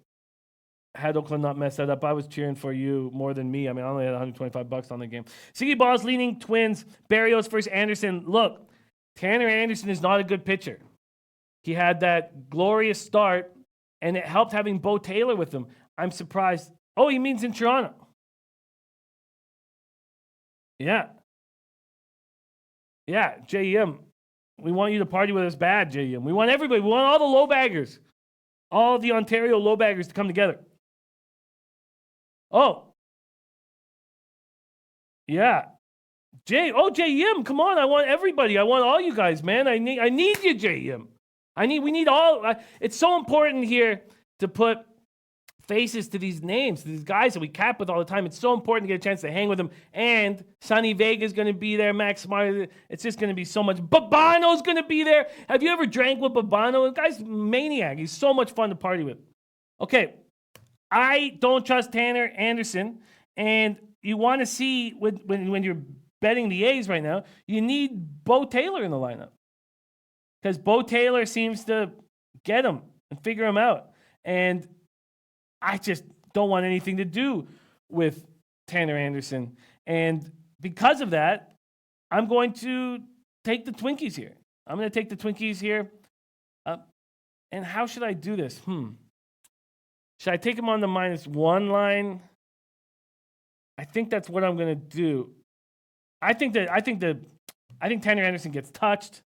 had Oakland not messed that up. I was cheering for you more than me. I mean, I only had $125 on the game. Siggy Balls leaning Twins. Barrios versus Anderson. Look, Tanner Anderson is not a good pitcher. He had that glorious start, and it helped having Bo Taylor with him. I'm surprised. Oh, he means in Toronto. Yeah, JEM. We want you to party with us bad, JEM. We want everybody. We want all the low baggers. All the Ontario low baggers to come together. Oh. Yeah. JEM, come on. I want everybody. I want all you guys, man. I need you, JEM. We need all. It's so important here to put faces to these names, to these guys that we cap with all the time. It's so important to get a chance to hang with them. And Sonny Vega's going to be there. Max Smart. It's just going to be so much. Babano's going to be there. Have you ever drank with Babano? The guy's maniac. He's so much fun to party with. Okay. I don't trust Tanner Anderson. And you want to see when you're betting the A's right now, you need Bo Taylor in the lineup. Because Bo Taylor seems to get him and figure him out. And I just don't want anything to do with Tanner Anderson. And because of that, I'm going to take the Twinkies here. And how should I do this? Should I take him on the -1 line? I think that's what I'm going to do. I think Tanner Anderson gets touched.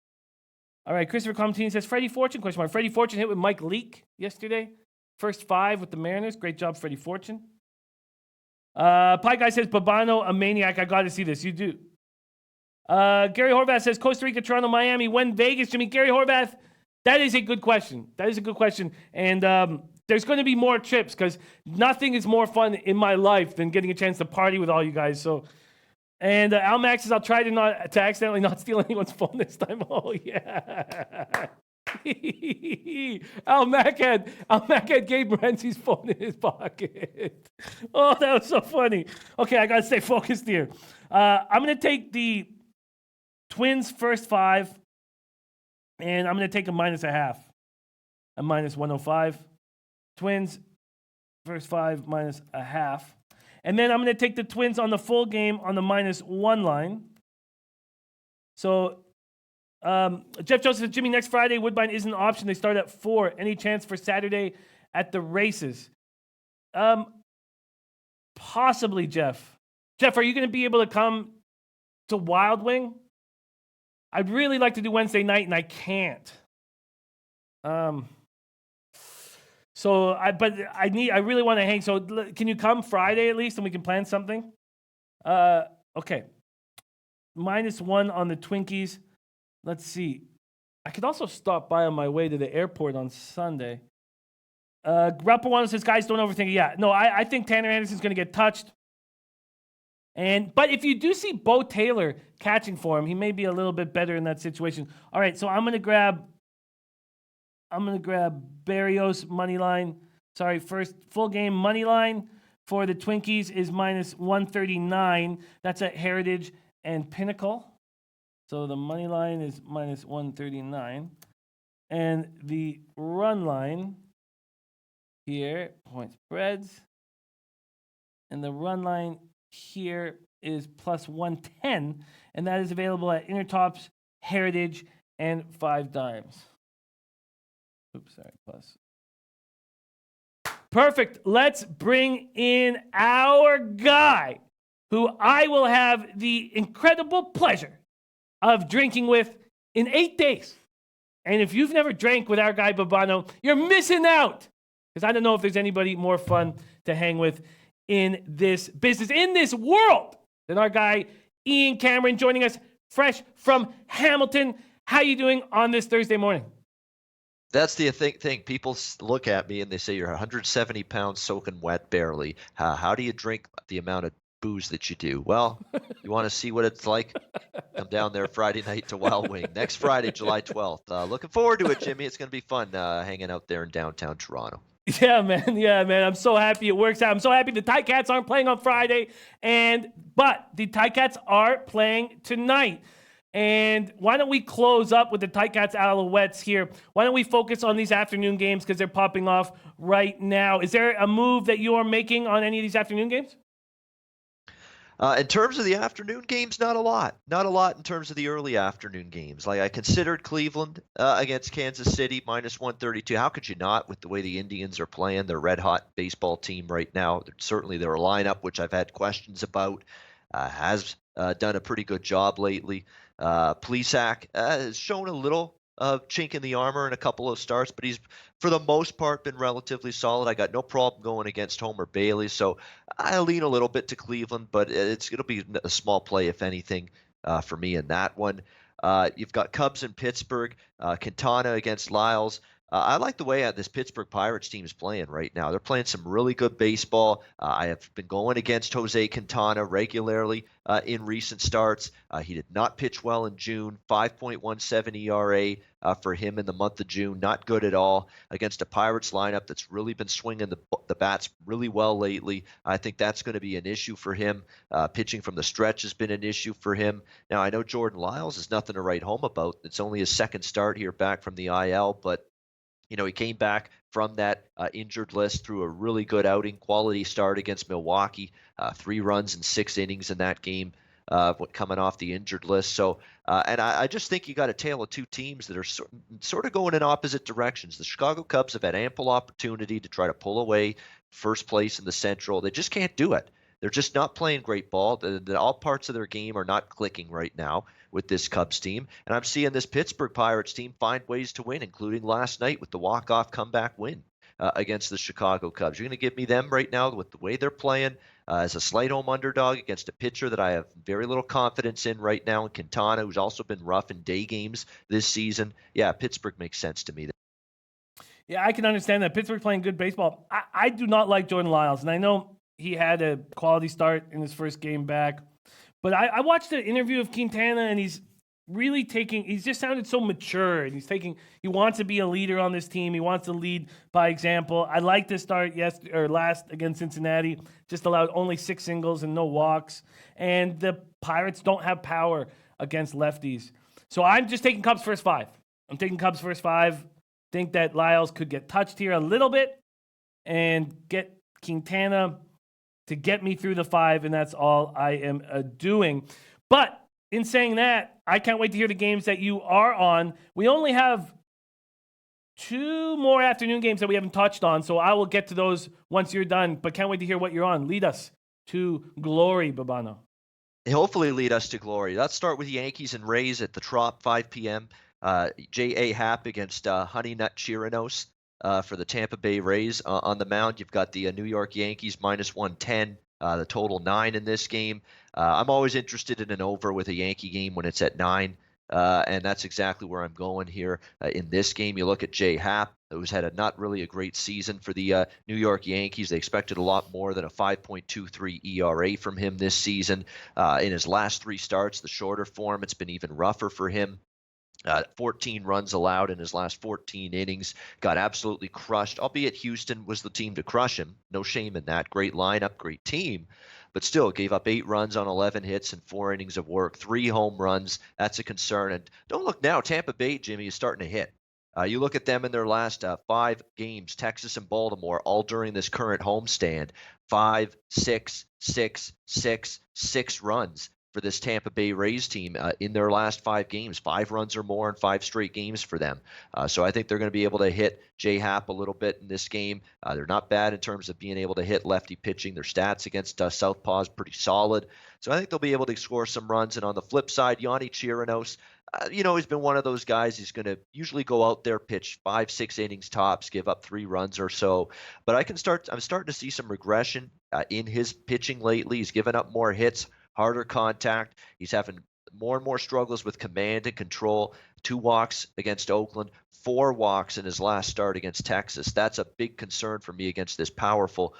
All right, Christopher Comtini says, Freddie Fortune, question mark. Freddie Fortune hit with Mike Leake yesterday. First 5 with the Mariners. Great job, Freddie Fortune. Pie Guy says, Babano, a maniac. I got to see this. You do. Gary Horvath says, Costa Rica, Toronto, Miami. When Vegas, Jimmy? Gary Horvath, that is a good question. And there's going to be more trips because nothing is more fun in my life than getting a chance to party with all you guys. So, and Al Max says, I'll try to accidentally not steal anyone's phone this time. Oh, yeah. Al Mac had Gabe Morency's phone in his pocket. Oh, that was so funny. Okay, I got to stay focused here. I'm going to take the Twins first 5, and I'm going to take a -0.5. A -105. Twins first 5 -0.5. And then I'm going to take the Twins on the full game on the -1 line. So Jeff Joseph says, Jimmy, next Friday, Woodbine isn't an option. They start at 4. Any chance for Saturday at the races? Possibly, Jeff. Jeff, are you going to be able to come to Wild Wing? I'd really like to do Wednesday night, and I can't. So I really want to hang. So can you come Friday at least, and we can plan something? Okay. -1 on the Twinkies. Let's see. I could also stop by on my way to the airport on Sunday. Rapawano says, guys, don't overthink it. Yeah, no, I think Tanner Anderson's going to get touched. But if you do see Bo Taylor catching for him, he may be a little bit better in that situation. All right, so I'm going to grab Barrios money line. Sorry, first full game money line for the Twinkies is -139. That's at Heritage and Pinnacle. So the money line is -139. And the run line here, point spreads. And the run line here is +110. And that is available at Intertops, Heritage, and 5 Dimes. Oops, sorry, plus. Perfect. Let's bring in our guy, who I will have the incredible pleasure of drinking with in 8 days. And if you've never drank with our guy Babano, you're missing out. Because I don't know if there's anybody more fun to hang with in this business, in this world, than our guy Ian Cameron, joining us fresh from Hamilton. How you doing on this Thursday morning? That's the thing. People look at me and they say, you're 170 pounds soaking wet barely. How do you drink the amount of booze that you do? Well, you want to see what it's like? Come down there Friday night to Wild Wing. Next Friday, July 12th. Looking forward to it, Jimmy. It's going to be fun hanging out there in downtown Toronto. Yeah, man. I'm so happy it works out. I'm so happy the Ticats aren't playing on Friday, but the Ticats are playing tonight. And why don't we close up with the Ticats Alouettes here? Why don't we focus on these afternoon games because they're popping off right now? Is there a move that you are making on any of these afternoon games? In terms of the afternoon games, not a lot. Not a lot in terms of the early afternoon games. Like I considered Cleveland against Kansas City, -132. How could you not with the way the Indians are playing? They're a red-hot baseball team right now. Certainly their lineup, which I've had questions about, has done a pretty good job lately. Plesac has shown a little chink in the armor in a couple of starts, but he's, for the most part, been relatively solid. I got no problem going against Homer Bailey, so I lean a little bit to Cleveland, but it'll be a small play, if anything, for me in that one. You've got Cubs in Pittsburgh, Quintana against Lyles. I like the way this Pittsburgh Pirates team is playing right now. They're playing some really good baseball. I have been going against Jose Quintana regularly in recent starts. He did not pitch well in June. 5.17 ERA for him in the month of June. Not good at all against a Pirates lineup that's really been swinging the bats really well lately. I think that's going to be an issue for him. Pitching from the stretch has been an issue for him. Now, I know Jordan Lyles is nothing to write home about. It's only his second start here back from the IL, but he came back from that injured list through a really good outing, quality start against Milwaukee, 3 runs in 6 innings in that game coming off the injured list. So, and I just think you got a tale of 2 teams that are sort of going in opposite directions. The Chicago Cubs have had ample opportunity to try to pull away first place in the Central. They just can't do it. They're just not playing great ball. All parts of their game are not clicking right now with this Cubs team. And I'm seeing this Pittsburgh Pirates team find ways to win, including last night with the walk-off comeback win against the Chicago Cubs. You're going to give me them right now with the way they're playing as a slight home underdog against a pitcher that I have very little confidence in right now, in Quintana, who's also been rough in day games this season. Yeah, Pittsburgh makes sense to me. Yeah, I can understand that. Pittsburgh playing good baseball. I do not like Jordan Lyles, and I know he had a quality start in his first game back. But I watched the interview of Quintana, and he's really he's just sounded so mature, and he wants to be a leader on this team. He wants to lead by example. I like the start last against Cincinnati, just allowed only 6 singles and no walks. And the Pirates don't have power against lefties. So I'm just taking Cubs first 5. I'm taking Cubs first 5. Think that Lyles could get touched here a little bit and get Quintana to get me through the 5, and that's all I am doing. But in saying that, I can't wait to hear the games that you are on. We only have 2 more afternoon games that we haven't touched on, so I will get to those once you're done, but can't wait to hear what you're on. Lead us to glory, Babano. Hopefully lead us to glory. Let's start with Yankees and Rays at the Trop, 5 p.m. J.A. Happ against Honey Nut Chirinos for the Tampa Bay Rays. On the mound, you've got the New York Yankees minus 110, the total 9 in this game. I'm always interested in an over with a Yankee game when it's at 9, and that's exactly where I'm going here. In this game, you look at J. Happ, who's had not really a great season for the New York Yankees. They expected a lot more than a 5.23 ERA from him this season. In his last 3 starts, the shorter form, it's been even rougher for him. 14 runs allowed in his last 14 innings, got absolutely crushed, albeit Houston was the team to crush him. No shame in that. Great lineup, great team. But still, gave up 8 runs on 11 hits and 4 innings of work, 3 home runs. That's a concern. And don't look now, Tampa Bay, Jimmy, is starting to hit. You look at them in their last 5 games, Texas and Baltimore, all during this current homestand, 5, 6, 6, 6, 6 runs for this Tampa Bay Rays team in their last 5 games, 5 runs or more in 5 straight games for them. So I think they're going to be able to hit J. Happ a little bit in this game. They're not bad in terms of being able to hit lefty pitching. Their stats against Southpaw is pretty solid. So I think they'll be able to score some runs. And on the flip side, Yanni Chirinos, he's been one of those guys. He's going to usually go out there, pitch 5, 6 innings tops, give up 3 runs or so. But I'm starting to see some regression in his pitching lately. He's given up more hits, harder contact. He's having more and more struggles with command and control. 2 walks against Oakland, 4 walks in his last start against Texas. That's a big concern for me against this powerful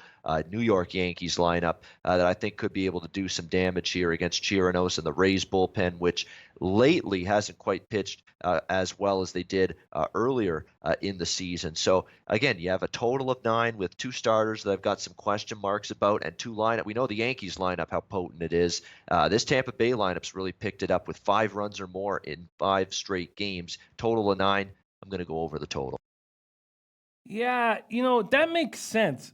New York Yankees lineup that I think could be able to do some damage here against Chirinos and the Rays bullpen, which lately hasn't quite pitched as well as they did earlier in the season. So again, you have a total of 9 with 2 starters that I've got some question marks about, and 2 lineup. We know the Yankees lineup, how potent it is. This Tampa Bay lineup's really picked it up with 5 runs or more in 5 straight games. Total of 9. I'm going to go over the total. Yeah, that makes sense.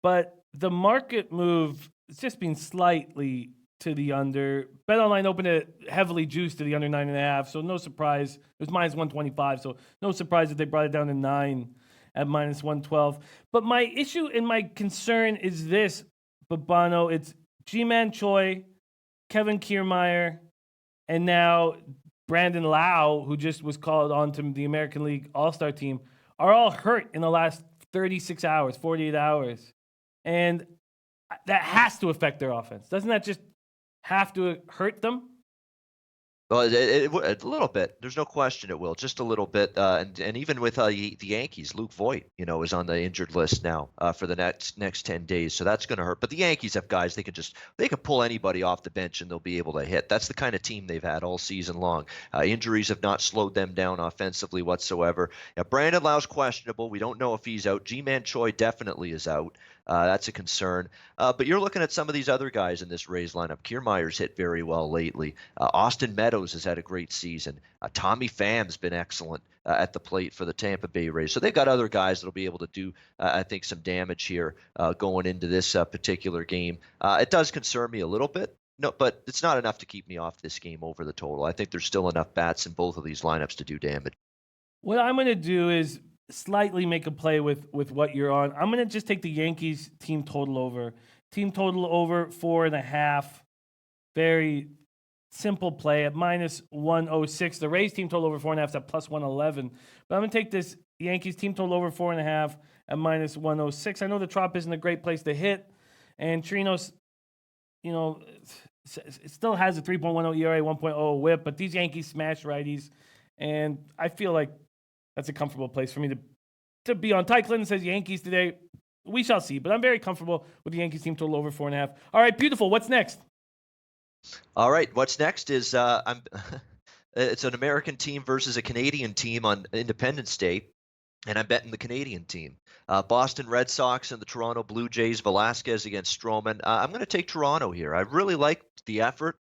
But the market move has just been slightly to the under. BetOnline opened it heavily juiced to the under 9.5, so no surprise. It was minus 125, so no surprise that they brought it down to 9 at minus 112. But my issue and my concern is this, Babano. It's Ji-Man Choi, Kevin Kiermaier, and now Brandon Lau, who just was called on to the American League All-Star team, are all hurt in the last 36 hours, 48 hours. And that has to affect their offense. Doesn't that just have to hurt them? Well, a little bit. There's no question it will. Just a little bit. And even with the Yankees, Luke Voigt, is on the injured list now for the next 10 days. So that's going to hurt. But the Yankees have guys they can pull anybody off the bench and they'll be able to hit. That's the kind of team they've had all season long. Injuries have not slowed them down offensively whatsoever. Now, Brandon Lau's questionable. We don't know if he's out. Ji-Man Choi definitely is out. That's a concern. But you're looking at some of these other guys in this Rays lineup. Kiermaier's hit very well lately. Austin Meadows has had a great season. Tommy Pham's been excellent at the plate for the Tampa Bay Rays. So they've got other guys that will be able to do, I think, some damage here going into this particular game. It does concern me a little bit. No, but it's not enough to keep me off this game over the total. I think there's still enough bats in both of these lineups to do damage. What I'm going to do is slightly make a play with what you're on. I'm going to just take the Yankees team total over. team total over 4.5. Very simple play at minus 106. The Rays team total over 4.5 is at plus 111. But I'm going to take this Yankees team total over 4.5 at minus 106. I know the Trop isn't a great place to hit. And Chirinos, it still has a 3.10 ERA, 1.0 whip. But these Yankees smash righties. And I feel like that's a comfortable place for me to be on. Ty Clinton says Yankees today. We shall see. But I'm very comfortable with the Yankees team total over 4.5. All right, beautiful. What's next? All right, what's next is it's an American team versus a Canadian team on Independence Day, and I'm betting the Canadian team. Boston Red Sox and the Toronto Blue Jays, Velasquez against Stroman. I'm going to take Toronto here. I really like the effort.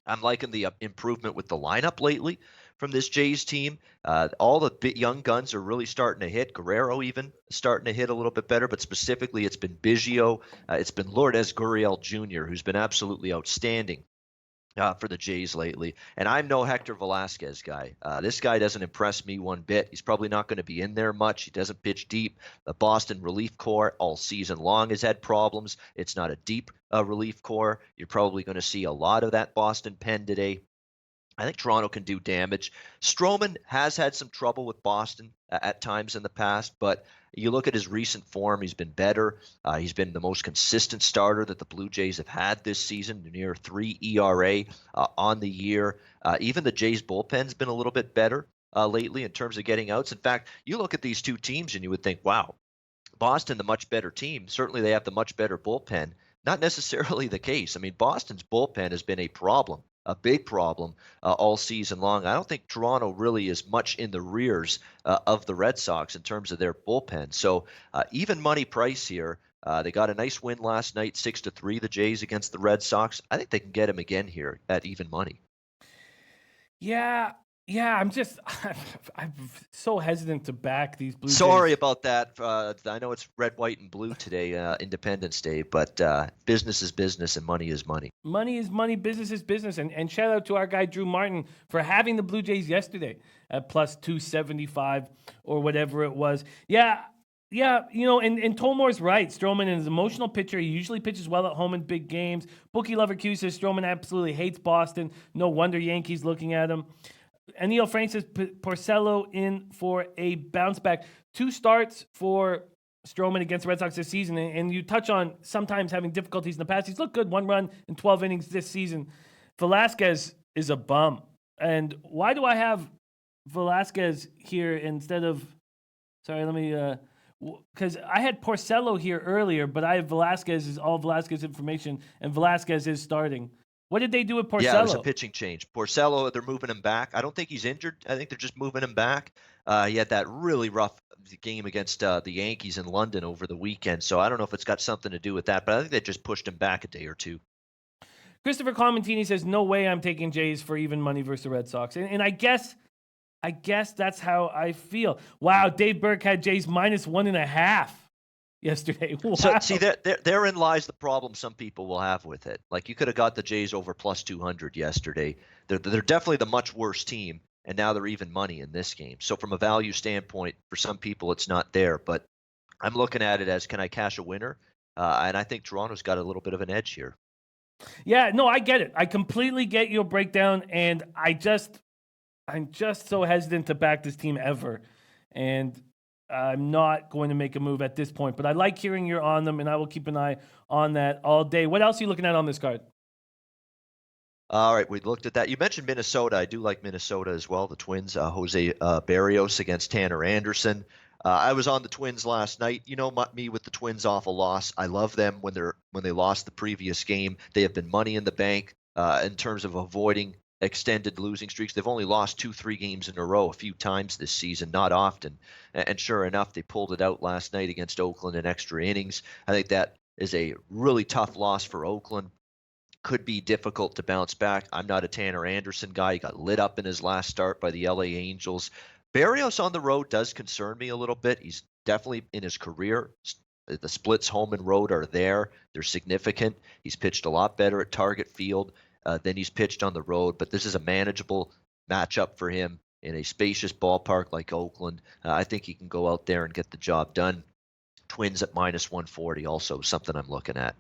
I'm liking the improvement with the lineup lately from this Jays team. All the young guns are really starting to hit. Guerrero even starting to hit a little bit better, but specifically it's been Biggio. It's been Lourdes Gurriel Jr., who's been absolutely outstanding for the Jays lately. And I'm no Hector Velasquez guy. This guy doesn't impress me one bit. He's probably not going to be in there much. He doesn't pitch deep. The Boston relief corps all season long has had problems. It's not a deep relief corps. You're probably going to see a lot of that Boston pen today. I think Toronto can do damage. Stroman has had some trouble with Boston at times in the past, but you look at his recent form, he's been better. He's been the most consistent starter that the Blue Jays have had this season, near 3 ERA on the year. Even the Jays bullpen's been a little bit better lately in terms of getting outs. In fact, you look at these two teams and you would think, wow, Boston, the much better team. Certainly they have the much better bullpen. Not necessarily the case. I mean, Boston's bullpen has been a problem. A big problem all season long. I don't think Toronto really is much in the rears of the Red Sox in terms of their bullpen. So even money price here. They got a nice win last night, 6-3, the Jays against the Red Sox. I think they can get him again here at even money. Yeah, I'm so hesitant to back these Blue Jays. Sorry about that. I know it's red, white, and blue today, Independence Day, but business is business and money is money. Money is money, business is business. And shout out to our guy, Drew Martin, for having the Blue Jays yesterday at plus 275 or whatever it was. Yeah, and Tolmore's right. Stroman is an emotional pitcher. He usually pitches well at home in big games. Bookie Lover Q says Stroman absolutely hates Boston. No wonder Yankees looking at him. And Neil Frank says Porcello in for a bounce back. 2 starts for Stroman against the Red Sox this season. And you touch on sometimes having difficulties in the past. He's looked good, 1 run in 12 innings this season. Velasquez is a bum. And why do I have Velasquez here instead of, because I had Porcello here earlier, but I have Velasquez is all Velasquez information, and Velasquez is starting. What did they do with Porcello? Yeah, it was a pitching change. Porcello, they're moving him back. I don't think he's injured. I think they're just moving him back. He had that really rough game against the Yankees in London over the weekend, so I don't know if it's got something to do with that, but I think they just pushed him back a day or two. Christopher Comentini says, no way I'm taking Jays for even money versus the Red Sox. And I guess that's how I feel. Wow, Dave Burke had Jays minus 1.5 yesterday. Wow. So see, therein lies the problem some people will have with it. Like, you could have got the Jays over plus 200 yesterday. They're definitely the much worse team, and now they're even money in this game. So from a value standpoint, for some people, it's not there. But I'm looking at it as, can I cash a winner? And I think Toronto's got a little bit of an edge here. Yeah, no, I get it. I completely get your breakdown, and I'm just so hesitant to back this team ever. And I'm not going to make a move at this point, but I like hearing you're on them, and I will keep an eye on that all day. What else are you looking at on this card? All right, we looked at that. You mentioned Minnesota. I do like Minnesota as well. The Twins, Jose Barrios against Tanner Anderson. I was on the Twins last night. You know me with the Twins off a loss. I love them when they lost the previous game. They have been money in the bank in terms of avoiding extended losing streaks. They've only lost 2-3 games in a row a few times this season, not often. And sure enough, they pulled it out last night against Oakland in extra innings. I think that is a really tough loss for Oakland. Could be difficult to bounce back. I'm not a Tanner Anderson guy. He got lit up in his last start by the LA Angels. Barrios on the road does concern me a little bit. He's definitely in his career. The splits home and road are there. They're significant. He's pitched a lot better at Target Field than he's pitched on the road, but this is a manageable matchup for him in a spacious ballpark like Oakland. I think he can go out there and get the job done. Twins at minus 140, also something I'm looking at.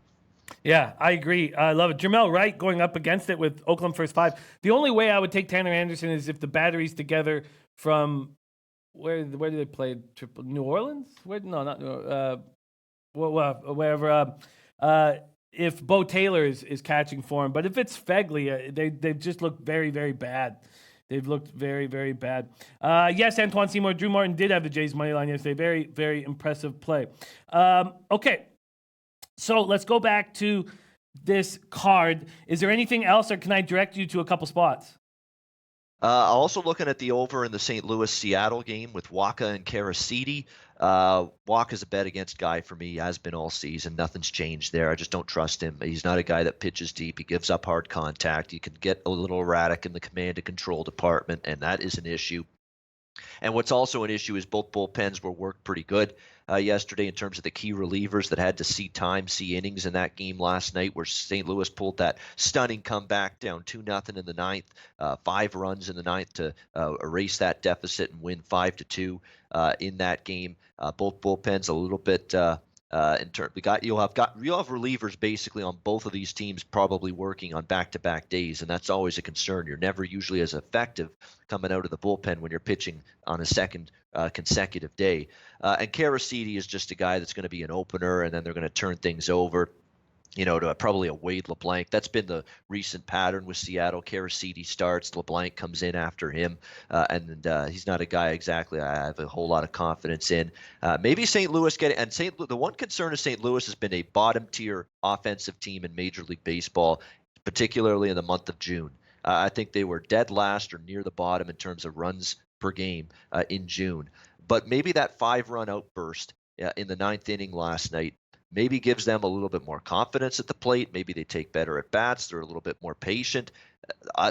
Yeah, I agree. I love it. Jamel Wright going up against it with Oakland first 5. The only way I would take Tanner Anderson is if the battery's together from where did they play? New Orleans? Where? No, not New wherever. If Bo Taylor is catching for him, but if it's Fegley, they've just looked very, very bad. They've looked very, very bad. Yes, Antoine Seymour, Drew Martin did have the Jays money line yesterday. Very, very impressive play. Okay, so let's go back to this card. Is there anything else, or can I direct you to a couple spots? Also looking at the over in the St. Louis-Seattle game with Waka and Karasidi. Waka's a bet against guy for me, has been all season. Nothing's changed there. I just don't trust him. He's not a guy that pitches deep. He gives up hard contact. He can get a little erratic in the command and control department, and that is an issue. And what's also an issue is both bullpens were worked pretty good yesterday in terms of the key relievers that had to see time, see innings in that game last night, where St. Louis pulled that stunning comeback down 2-0 in the ninth, 5 runs in the ninth to erase that deficit and win 5-2 in that game. Both bullpens a little bit in turn. You'll have relievers basically on both of these teams probably working on back-to-back days, and that's always a concern. You're never usually as effective coming out of the bullpen when you're pitching on a second consecutive day. And Karasidi is just a guy that's going to be an opener, and then they're going to turn things over, to probably a Wade LeBlanc. That's been the recent pattern with Seattle. Karasidi starts, LeBlanc comes in after him, and he's not a guy exactly I have a whole lot of confidence in. Maybe St. Louis the one concern of St. Louis has been a bottom-tier offensive team in Major League Baseball, particularly in the month of June. I think they were dead last or near the bottom in terms of runs per game in June. But maybe that 5-run outburst in the ninth inning last night maybe gives them a little bit more confidence at the plate. Maybe they take better at bats. They're a little bit more patient.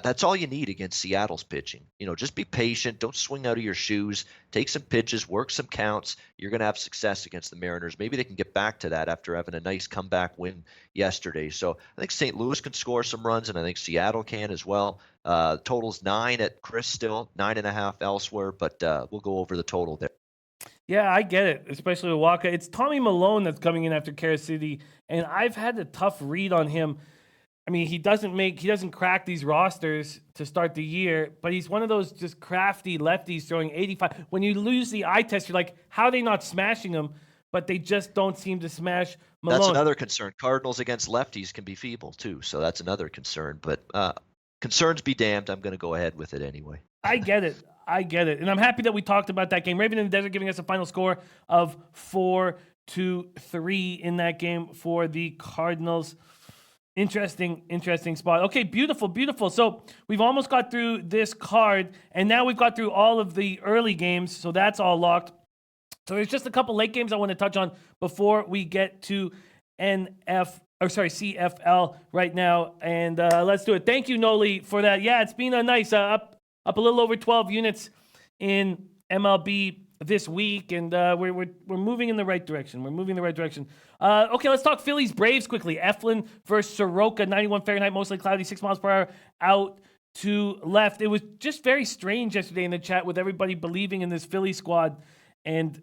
That's all you need against Seattle's pitching. Just be patient. Don't swing out of your shoes. Take some pitches, work some counts. You're going to have success against the Mariners. Maybe they can get back to that after having a nice comeback win yesterday. So I think St. Louis can score some runs, and I think Seattle can as well. Total's 9 at Chris still, 9.5 elsewhere, but we'll go over the total there. Yeah, I get it, especially with Waka. It's Tommy Malone that's coming in after Karasidi, and I've had a tough read on him. I mean, he doesn't crack these rosters to start the year, but he's one of those just crafty lefties throwing 85. When you lose the eye test, you're like, how are they not smashing him? But they just don't seem to smash Malone. That's another concern. Cardinals against lefties can be feeble too, so that's another concern. But concerns be damned. I'm going to go ahead with it anyway. I get it. And I'm happy that we talked about that game. Raven in the Desert giving us a final score of 4-3 in that game for the Cardinals. Interesting spot. Okay, beautiful. So we've almost got through this card, and now we've got through all of the early games, so that's all locked. So there's just a couple late games I want to touch on before we get to CFL right now, and let's do it. Thank you, Noli, for that. Yeah, it's been a nice up a little over 12 units in MLB this week, and we're moving in the right direction. Okay, let's talk Phillies Braves quickly. Eflin versus Soroka, 91 Fahrenheit, mostly cloudy, 6 miles per hour out to left. It was just very strange yesterday in the chat with everybody believing in this Philly squad, and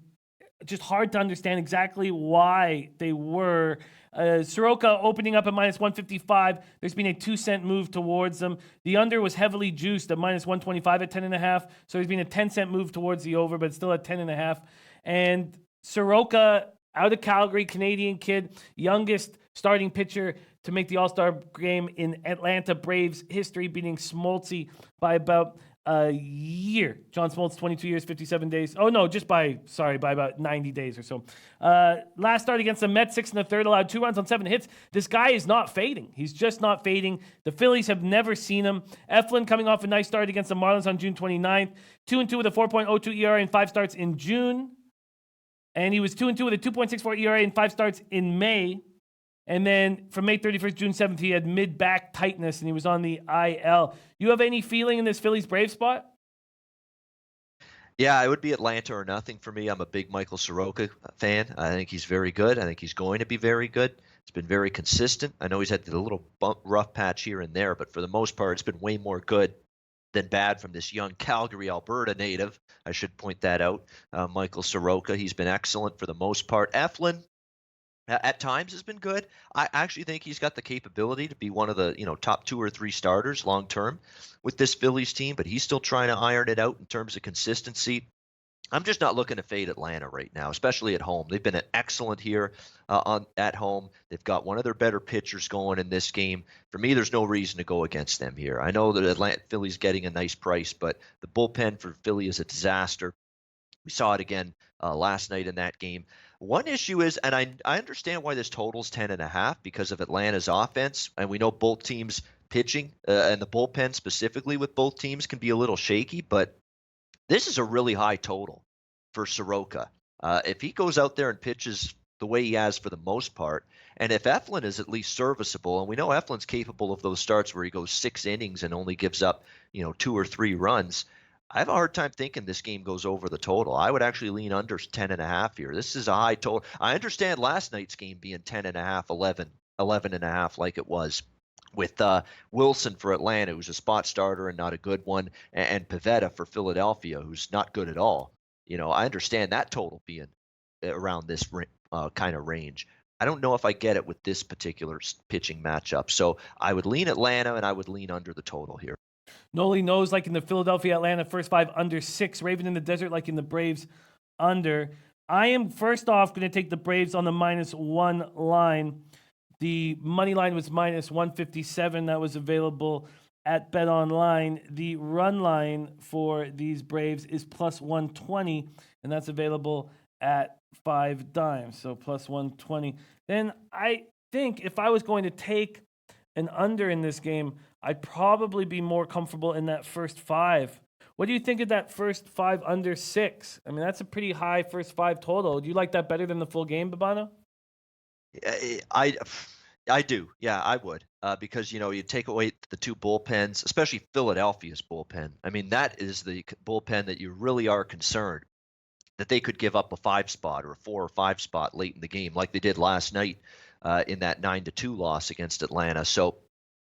just hard to understand exactly why they were. Soroka opening up at minus 155. There's been a 2-cent move towards them. The under was heavily juiced at minus 125 at 10.5. So there's been a 10-cent move towards the over, but it's still at 10.5. And Soroka, out of Calgary, Canadian kid, youngest starting pitcher to make the All-Star game in Atlanta Braves history, beating Smoltz by about a year. John Smoltz, 22 years, 57 days. Oh, no, by about 90 days or so. Last start against the Mets, 6 1/3, allowed 2 runs on 7 hits. This guy is not fading. He's just not fading. The Phillies have never seen him. Eflin coming off a nice start against the Marlins on June 29th. 2-2 with a 4.02 ERA in 5 starts in June. And he was 2-2 with a 2.64 ERA in 5 starts in May. And then from May 31st, June 7th, he had mid-back tightness, and he was on the IL. You have any feeling in this Phillies-Braves spot? Yeah, it would be Atlanta or nothing for me. I'm a big Michael Soroka fan. I think he's very good. I think he's going to be very good. It's been very consistent. I know he's had a little rough patch here and there, but for the most part, it's been way more good than bad from this young Calgary, Alberta native. I should point that out. Michael Soroka, he's been excellent for the most part. Eflin at times has been good. I actually think he's got the capability to be one of the top 2 or 3 starters long term with this Phillies team, but he's still trying to iron it out in terms of consistency. I'm just not looking to fade Atlanta right now, especially at home. They've been excellent here at home. They've got one of their better pitchers going in this game. For me, there's no reason to go against them here. I know that Atlanta Philly's getting a nice price, but the bullpen for Philly is a disaster. We saw it again last night in that game. One issue is, and I understand why this total's 10.5 because of Atlanta's offense, and we know both teams pitching and the bullpen specifically with both teams can be a little shaky, but this is a really high total for Soroka. If he goes out there and pitches the way he has for the most part, and if Eflin is at least serviceable, and we know Eflin's capable of those starts where he goes 6 innings and only gives up 2 or 3 runs, I have a hard time thinking this game goes over the total. I would actually lean under 10.5 here. This is a high total. I understand last night's game being 10.5, 11.5 like it was with Wilson for Atlanta, who's a spot starter and not a good one, and Pivetta for Philadelphia, who's not good at all. I understand that total being around this kind of range. I don't know if I get it with this particular pitching matchup. So I would lean Atlanta, and I would lean under the total here. Noli knows like in the Philadelphia Atlanta first 5 under 6. Raven in the Desert like in the Braves under. I am first off going to take the Braves on the -1 line. The money line was -157. That was available at Bet Online. The run line for these Braves is +120, and that's available at 5 dimes. So +120. Then I think if I was going to take an under in this game, I'd probably be more comfortable in that first 5. What do you think of that first 5 under 6? I mean, that's a pretty high first 5 total. Do you like that better than the full game, Babano? I do. Yeah, I would. Because, you take away the 2 bullpens, especially Philadelphia's bullpen. I mean, that is the bullpen that you really are concerned that they could give up a 5 spot or a 4 or 5 spot late in the game like they did last night in that 9-2 loss against Atlanta. So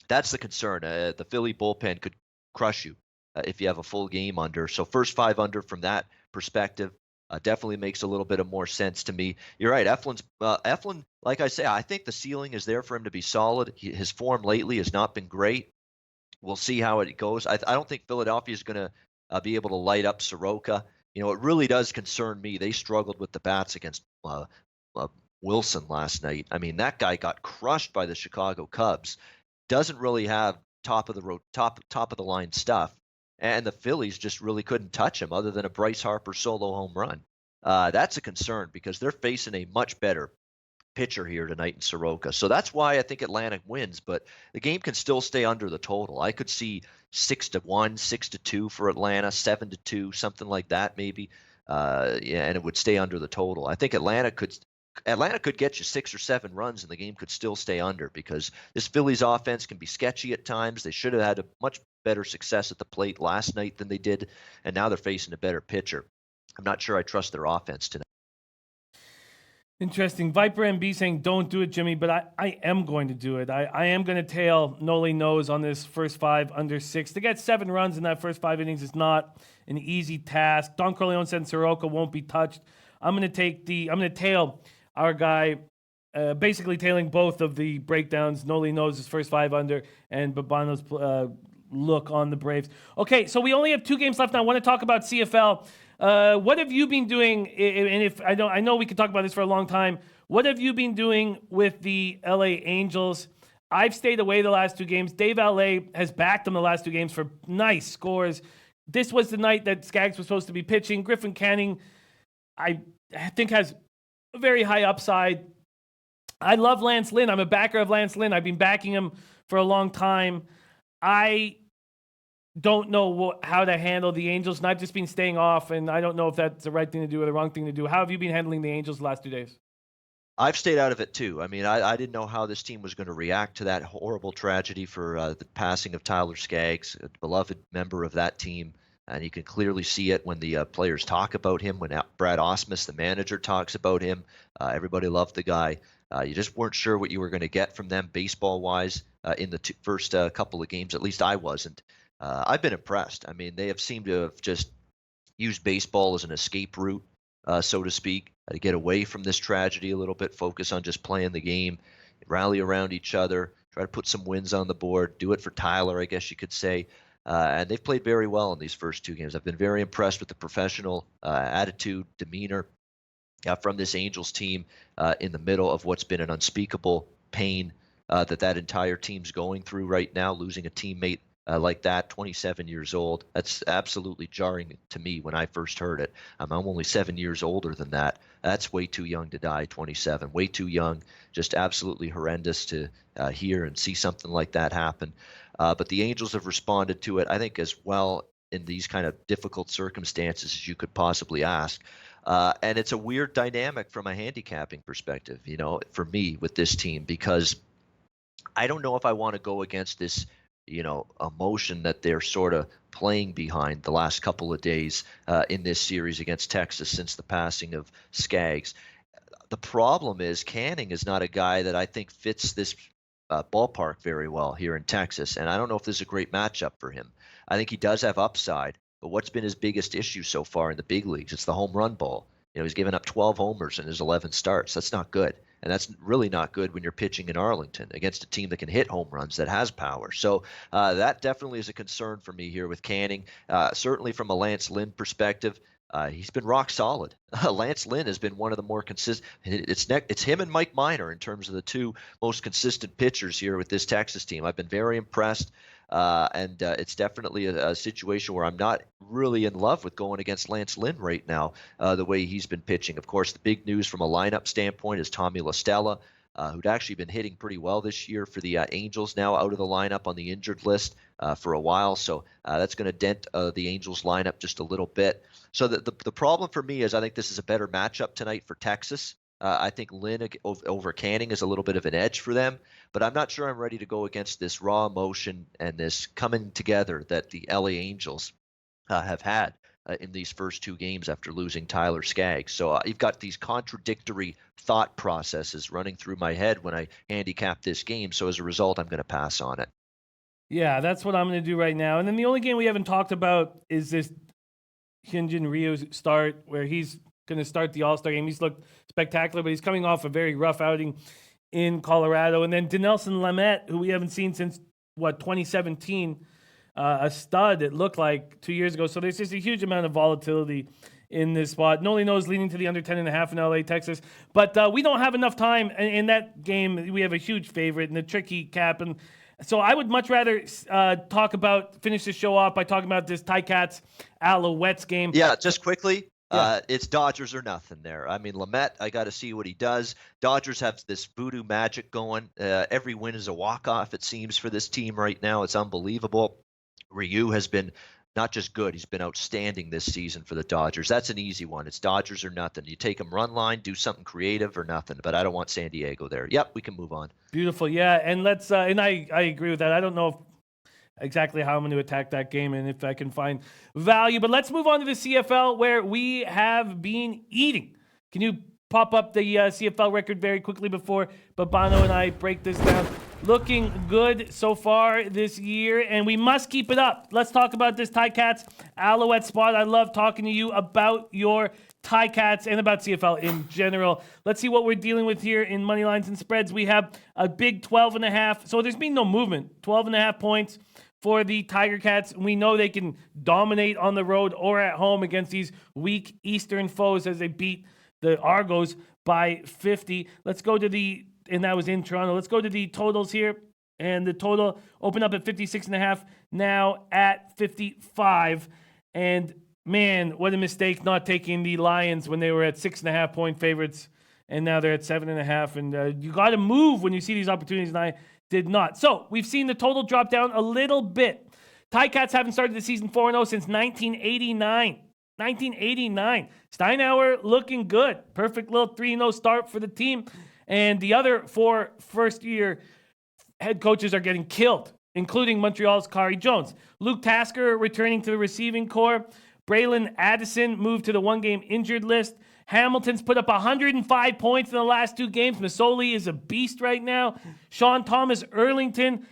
that's the concern. The Philly bullpen could crush you if you have a full game under. So first 5 under from that perspective definitely makes a little bit of more sense to me. You're right. Eflin, like I say, I think the ceiling is there for him to be solid. His form lately has not been great. We'll see how it goes. I don't think Philadelphia is going to be able to light up Soroka. It really does concern me. They struggled with the bats against Wilson last night. I mean, that guy got crushed by the Chicago Cubs. Doesn't really have top of the line stuff, and the Phillies just really couldn't touch him other than a Bryce Harper solo home run. That's a concern because they're facing a much better pitcher here tonight in Soroka. So that's why I think Atlanta wins, but the game can still stay under the total. I could see 6-1, 6-2 for Atlanta, 7-2, something like that maybe. And it would stay under the total. I think Atlanta could get you 6 or 7 runs and the game could still stay under because this Phillies offense can be sketchy at times. They should have had a much better success at the plate last night than they did, and now they're facing a better pitcher. I'm not sure I trust their offense tonight. Interesting. Viper MB saying, don't do it, Jimmy, but I am going to do it. I am going to tail Noli Knows on this first 5 under 6. To get 7 runs in that first 5 innings is not an easy task. Don Corleone said Soroka won't be touched. I'm going to tail our guy, basically tailing both of the breakdowns. Noli Knows his first 5 under and Babano's look on the Braves. Okay, so we only have 2 games left now. I want to talk about CFL. What have you been doing? And if I know we could talk about this for a long time. What have you been doing with the LA Angels? I've stayed away the last 2 games. Dave LA has backed them the last 2 games for nice scores. This was the night that Skaggs was supposed to be pitching. Griffin Canning, I think, has a very high upside. I love Lance Lynn. I'm a backer of Lance Lynn. I've been backing him for a long time. I don't know how to handle the Angels, and I've just been staying off, and I don't know if that's the right thing to do or the wrong thing to do. How have you been handling the Angels the last 2 days? I've stayed out of it too. I mean, I didn't know how this team was going to react to that horrible tragedy for the passing of Tyler Skaggs, a beloved member of that team. And you can clearly see it when the players talk about him, when Brad Ausmus, the manager, talks about him. Everybody loved the guy. You just weren't sure what you were going to get from them baseball-wise in the first couple of games. At least I wasn't. I've been impressed. I mean, they have seemed to have just used baseball as an escape route, so to speak. to get away from this tragedy a little bit, focus on just playing the game, rally around each other, try to put some wins on the board, do it for Tyler, I guess you could say. And they've played very well in these first two games. I've been very impressed with the professional attitude, demeanor from this Angels team in the middle of what's been an unspeakable pain that entire team's going through right now, losing a teammate like that, 27 years old. That's absolutely jarring to me when I first heard it. I'm only 7 years older than that. That's way too young to die, 27. Way too young. Just absolutely horrendous to hear and see something like that happen. But the Angels have responded to it, I think, as well in these kind of difficult circumstances as you could possibly ask. And it's a weird dynamic from a handicapping perspective, for me with this team, because I don't know if I want to go against this emotion that they're sort of playing behind the last couple of days in this series against Texas since the passing of Skaggs. The problem is Canning is not a guy that I think fits this ballpark very well here in Texas, and I don't know if this is a great matchup for him. I think he does have upside, but what's been his biggest issue so far in the big leagues? It's the home run ball. He's given up 12 homers in his 11 starts. That's not good. And that's really not good when you're pitching in Arlington against a team that can hit home runs, that has power. So that definitely is a concern for me here with Canning. Certainly from a Lance Lynn perspective, he's been rock solid. Lance Lynn has been one of the more consistent. It's him and Mike Minor in terms of the two most consistent pitchers here with this Texas team. I've been very impressed. And it's definitely a situation where I'm not really in love with going against Lance Lynn right now, the way he's been pitching. Of course, the big news from a lineup standpoint is Tommy La Stella, who'd actually been hitting pretty well this year for the Angels, now out of the lineup on the injured list for a while. So that's going to dent the Angels lineup just a little bit. So the problem for me is I think this is a better matchup tonight for Texas. I think Lynn over Canning is a little bit of an edge for them, but I'm not sure I'm ready to go against this raw emotion and this coming together that the LA Angels have had in these first two games after losing Tyler Skaggs. So you've got these contradictory thought processes running through my head when I handicap this game. So as a result, I'm going to pass on it. Yeah, that's what I'm going to do right now. And then the only game we haven't talked about is this Hyunjin Ryu start where he's going to start the All-Star game. He's looked spectacular, but he's coming off a very rough outing in Colorado. And then Dinelson Lamet, who we haven't seen since, 2017, a stud, it looked like 2 years ago. So there's just a huge amount of volatility in this spot. Noli knows leading to the under 10.5 in LA, Texas. But we don't have enough time. In that game, we have a huge favorite and a tricky cap. And so I would much rather finish the show off by talking about this Ticats Alouettes game. Yeah, just quickly. Yeah. It's Dodgers or nothing there. I mean, Lamet, I got to see what he does. Dodgers have this voodoo magic going. Every win is a walk-off, it seems, for this team right now. It's unbelievable. Ryu has been not just good, he's been outstanding this season for the Dodgers. That's an easy one. It's Dodgers or nothing. You take them run line, do something creative or nothing, but I don't want San Diego there. Yep, we can move on. Beautiful, yeah. And let's and I agree with that. I don't know exactly how I'm going to attack that game and if I can find value. But let's move on to the CFL where we have been eating. Can you pop up the CFL record very quickly before Babano and I break this down? Looking good so far this year, and we must keep it up. Let's talk about this Ticats Alouette spot. I love talking to you about your Ticats and about CFL in general. Let's see what we're dealing with here in money lines and spreads. We have a big 12.5. So there's been no movement. 12.5 points for the Tiger Cats. We know they can dominate on the road or at home against these weak Eastern foes as they beat the Argos by 50. Let's go to and that was in Toronto. Let's go to the totals here. And the total opened up at 56.5, now at 55. And man, what a mistake not taking the Lions when they were at 6.5 point favorites. And now they're at 7.5. And you got to move when you see these opportunities. And I did not. So we've seen the total drop down a little bit. Ticats haven't started the season 4-0 since 1989. 1989. Steinauer looking good. Perfect little 3-0 start for the team. And the other 4 first-year head coaches are getting killed, including Montreal's Kari Jones. Luke Tasker returning to the receiving corps. Braylon Addison moved to the one-game injured list. Hamilton's put up 105 points in the last 2 games. Masoli is a beast right now. Sean Thomas Erlington,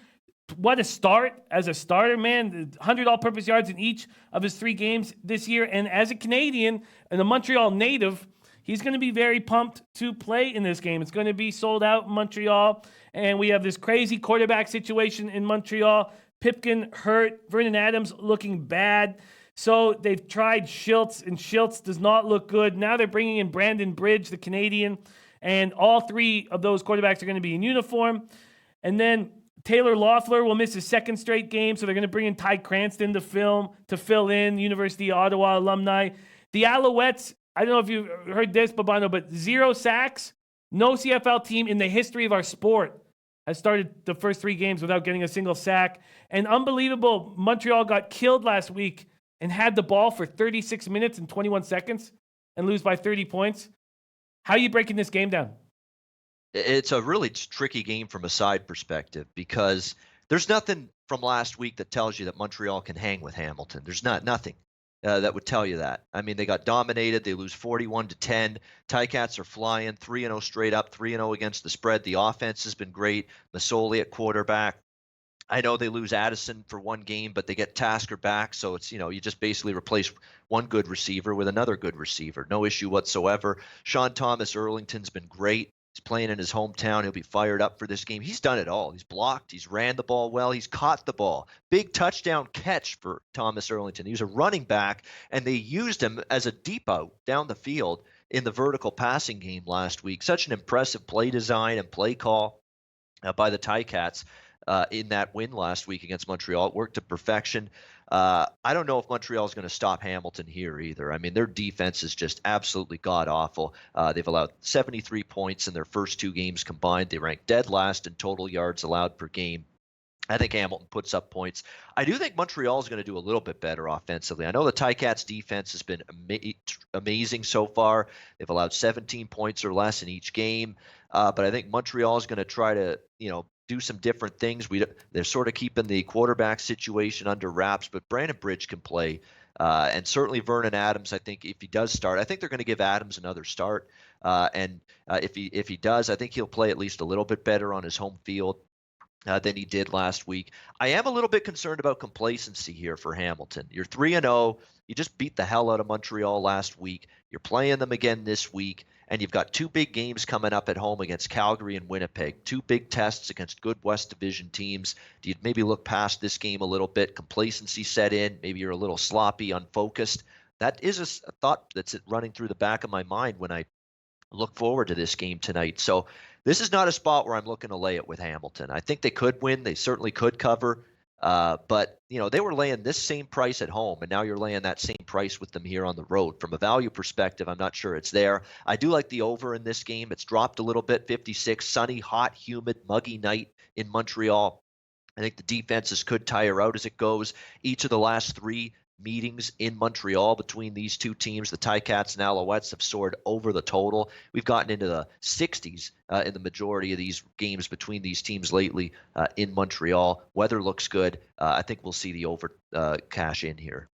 what a start as a starter, man. 100 all-purpose yards in each of his 3 games this year. And as a Canadian and a Montreal native, he's going to be very pumped to play in this game. It's going to be sold out in Montreal, and we have this crazy quarterback situation in Montreal. Pipkin hurt, Vernon Adams looking bad. So they've tried Schiltz, and Schiltz does not look good. Now they're bringing in Brandon Bridge, the Canadian, and all three of those quarterbacks are going to be in uniform. And then Taylor Loeffler will miss his second straight game, so they're going to bring in Ty Cranston to fill in, University of Ottawa alumni. The Alouettes, I don't know if you've heard this, Babano, but 0 sacks. No CFL team in the history of our sport has started the first 3 games without getting a single sack. And unbelievable, Montreal got killed last week and had the ball for 36 minutes and 21 seconds and lose by 30 points. How are you breaking this game down? It's a really tricky game from a side perspective because there's nothing from last week that tells you that Montreal can hang with Hamilton. There's nothing that would tell you that. I mean, they got dominated. They lose 41-10. Ticats are flying 3-0 straight up, 3-0 against the spread. The offense has been great. Masoli at quarterback. I know they lose Addison for one game, but they get Tasker back. So it's, you just basically replace one good receiver with another good receiver. No issue whatsoever. Sean Thomas Erlington's been great. He's playing in his hometown. He'll be fired up for this game. He's done it all. He's blocked. He's ran the ball well. He's caught the ball. Big touchdown catch for Thomas Erlington. He was a running back, and they used him as a deep out down the field in the vertical passing game last week. Such an impressive play design and play call by the Ticats. In that win last week against Montreal. It worked to perfection. I don't know if Montreal is going to stop Hamilton here either. I mean, their defense is just absolutely god-awful. They've allowed 73 points in their first 2 games combined. They rank dead last in total yards allowed per game. I think Hamilton puts up points. I do think Montreal is going to do a little bit better offensively. I know the Ticats defense has been amazing so far. They've allowed 17 points or less in each game. But I think Montreal is going to try to, do some different things. They're sort of keeping the quarterback situation under wraps, but Brandon Bridge can play. And certainly Vernon Adams, I think if he does start, I think they're going to give Adams another start. And if he does, I think he'll play at least a little bit better on his home field than he did last week. I am a little bit concerned about complacency here for Hamilton. You're 3-0. You just beat the hell out of Montreal last week. You're playing them again this week. And you've got 2 big games coming up at home against Calgary and Winnipeg. 2 big tests against good West Division teams. Do you maybe look past this game a little bit? Complacency set in. Maybe you're a little sloppy, unfocused. That is a thought that's running through the back of my mind when I look forward to this game tonight. So this is not a spot where I'm looking to lay it with Hamilton. I think they could win. They certainly could cover. But, they were laying this same price at home, and now you're laying that same price with them here on the road. From a value perspective, I'm not sure it's there. I do like the over in this game. It's dropped a little bit, 56, sunny, hot, humid, muggy night in Montreal. I think the defenses could tire out as it goes. Each of the last 3 meetings in Montreal between these 2 teams, the Ticats and Alouettes, have soared over the total. We've gotten into the 60s in the majority of these games between these teams lately in Montreal. Weather looks good. I think we'll see the over cash in here.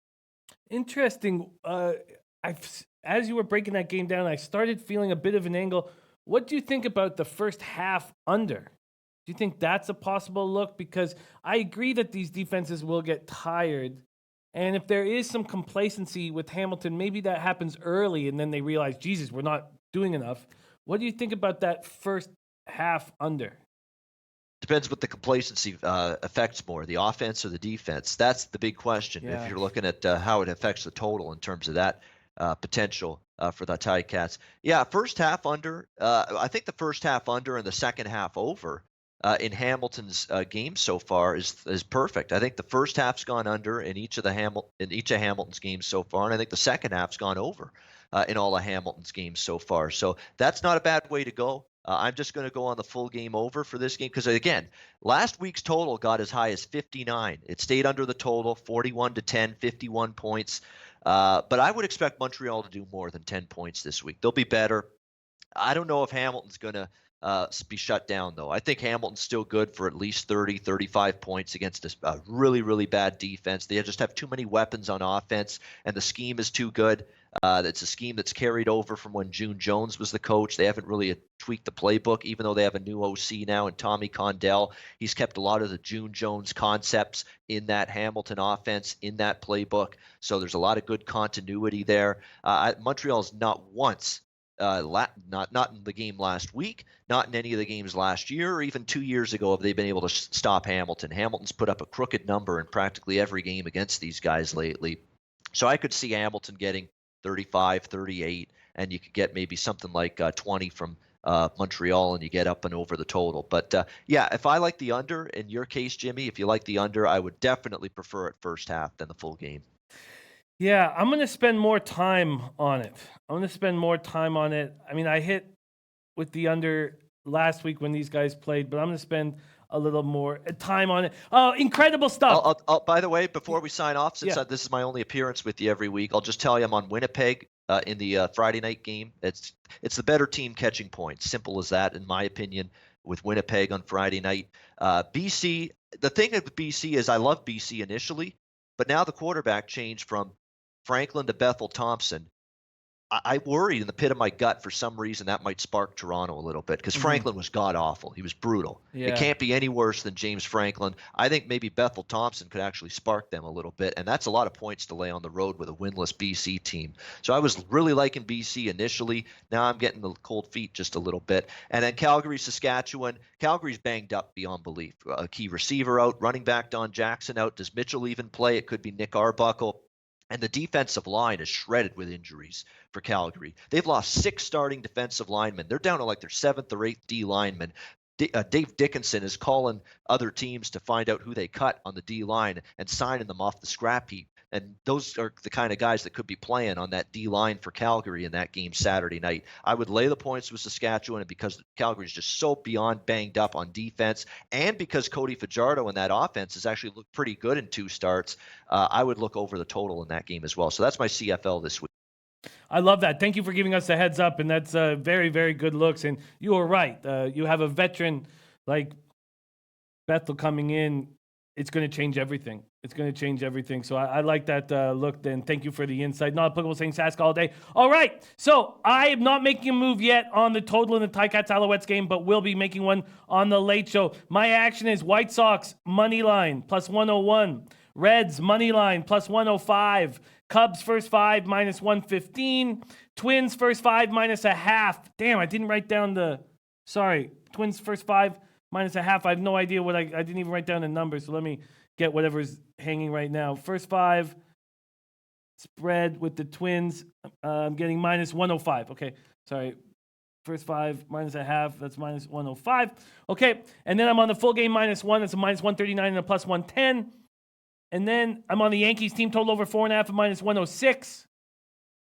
Interesting. As you were breaking that game down, I started feeling a bit of an angle. What do you think about the first half under? Do you think that's a possible look? Because I agree that these defenses will get tired. And if there is some complacency with Hamilton, maybe that happens early and then they realize, Jesus, we're not doing enough. What do you think about that first half under? Depends what the complacency affects more, the offense or the defense. That's the big question if you're looking at how it affects the total in terms of that potential for the Ticats. Yeah, first half under. I think the first half under and the second half over in Hamilton's games so far is perfect. I think the first half's gone under in each of Hamilton's games so far, and I think the second half's gone over in all of Hamilton's games so far. So that's not a bad way to go. I'm just going to go on the full game over for this game because, again, last week's total got as high as 59. It stayed under the total, 41-10, 51 points. But I would expect Montreal to do more than 10 points this week. They'll be better. I don't know if Hamilton's going to be shut down, though. I think Hamilton's still good for at least 30, 35 points against a really, really bad defense. They just have too many weapons on offense, and the scheme is too good. It's a scheme that's carried over from when June Jones was the coach. They haven't really tweaked the playbook, even though they have a new OC now in Tommy Condell. He's kept a lot of the June Jones concepts in that Hamilton offense, in that playbook. So there's a lot of good continuity there. Montreal's not once not in the game last week, not in any of the games last year, or even 2 years ago have they been able to stop Hamilton. Hamilton's put up a crooked number in practically every game against these guys lately. So I could see Hamilton getting 35, 38, and you could get maybe something like 20 from Montreal, and you get up and over the total. But yeah, if I like the under, in your case, Jimmy, if you like the under, I would definitely prefer it first half than the full game. Yeah, I'm going to spend more time on it. I'm going to spend more time on it. I mean, I hit with the under last week when these guys played, but I'm going to spend a little more time on it. Oh, incredible stuff. By the way, before we sign off, since Yeah. this is my only appearance with you every week, I'll just tell you I'm on Winnipeg in the Friday night game. It's the better team catching points. Simple as that, in my opinion, with Winnipeg on Friday night. BC, the thing with BC is I love BC initially, but now the quarterback changed from Franklin to Bethel Thompson. I worried in the pit of my gut for some reason that might spark Toronto a little bit because Franklin was god-awful. He was brutal. Yeah. It can't be any worse than James Franklin. I think maybe Bethel Thompson could actually spark them a little bit, and that's a lot of points to lay on the road with a winless BC team. So I was really liking BC initially. Now I'm getting the cold feet just a little bit. And then Calgary, Saskatchewan. Calgary's banged up beyond belief. A key receiver out, running back Don Jackson out. Does Mitchell even play? It could be Nick Arbuckle. And the defensive line is shredded with injuries for Calgary. They've lost 6 starting defensive linemen. They're down to like their 7th or 8th D lineman. Dave Dickinson is calling other teams to find out who they cut on the D line and signing them off the scrap heap. And those are the kind of guys that could be playing on that D line for Calgary in that game Saturday night. I would lay the points with Saskatchewan, and because Calgary's just so beyond banged up on defense, and because Cody Fajardo and that offense has actually looked pretty good in 2 starts, I would look over the total in that game as well. So that's my CFL this week. I love that. Thank you for giving us a heads up, and that's very, very good looks. And you are right. You have a veteran like Bethel coming in. It's going to change everything. It's going to change everything. So I like that look. Then thank you for the insight. Not applicable saying Sask all day. All right. So I am not making a move yet on the total in the Ticats Alouettes game, but will be making one on the late show. My action is White Sox money line plus 101. Reds money line plus 105. Cubs first 5 minus 115. Twins first 5 minus a half. Damn, I didn't write down Twins first 5 minus a half. I have no idea what I didn't even write down the numbers. So let me get whatever's hanging right now. First 5 spread with the Twins. I'm getting minus 105. Okay, sorry. First 5 minus a half. That's minus 105. Okay, and then I'm on the full game minus 1. That's a minus 139 and a plus 110. And then I'm on the Yankees team total over 4.5 at minus 106.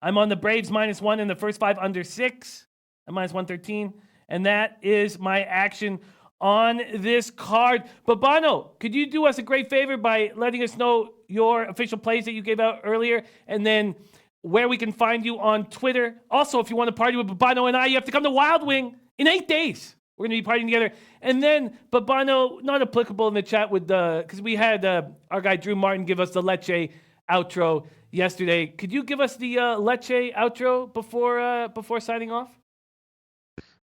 I'm on the Braves minus 1 in the first 5 under 6 at minus 113. And that is my action on this card. But Bono, could you do us a great favor by letting us know your official plays that you gave out earlier, and then where we can find you on Twitter? Also, if you want to party with Bono and I, you have to come to Wild Wing in 8 days. We're going to be partying together. And then, Babano, not applicable in the chat with because we had our guy Drew Martin give us the Leche outro yesterday. Could you give us the Leche outro before signing off?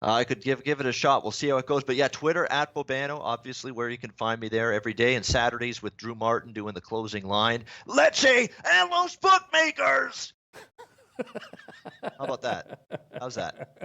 I could give it a shot. We'll see how it goes. But yeah, Twitter at Bobano, obviously, where you can find me there every day. And Saturdays with Drew Martin doing the closing line. Leche and los bookmakers! How about that? How's that?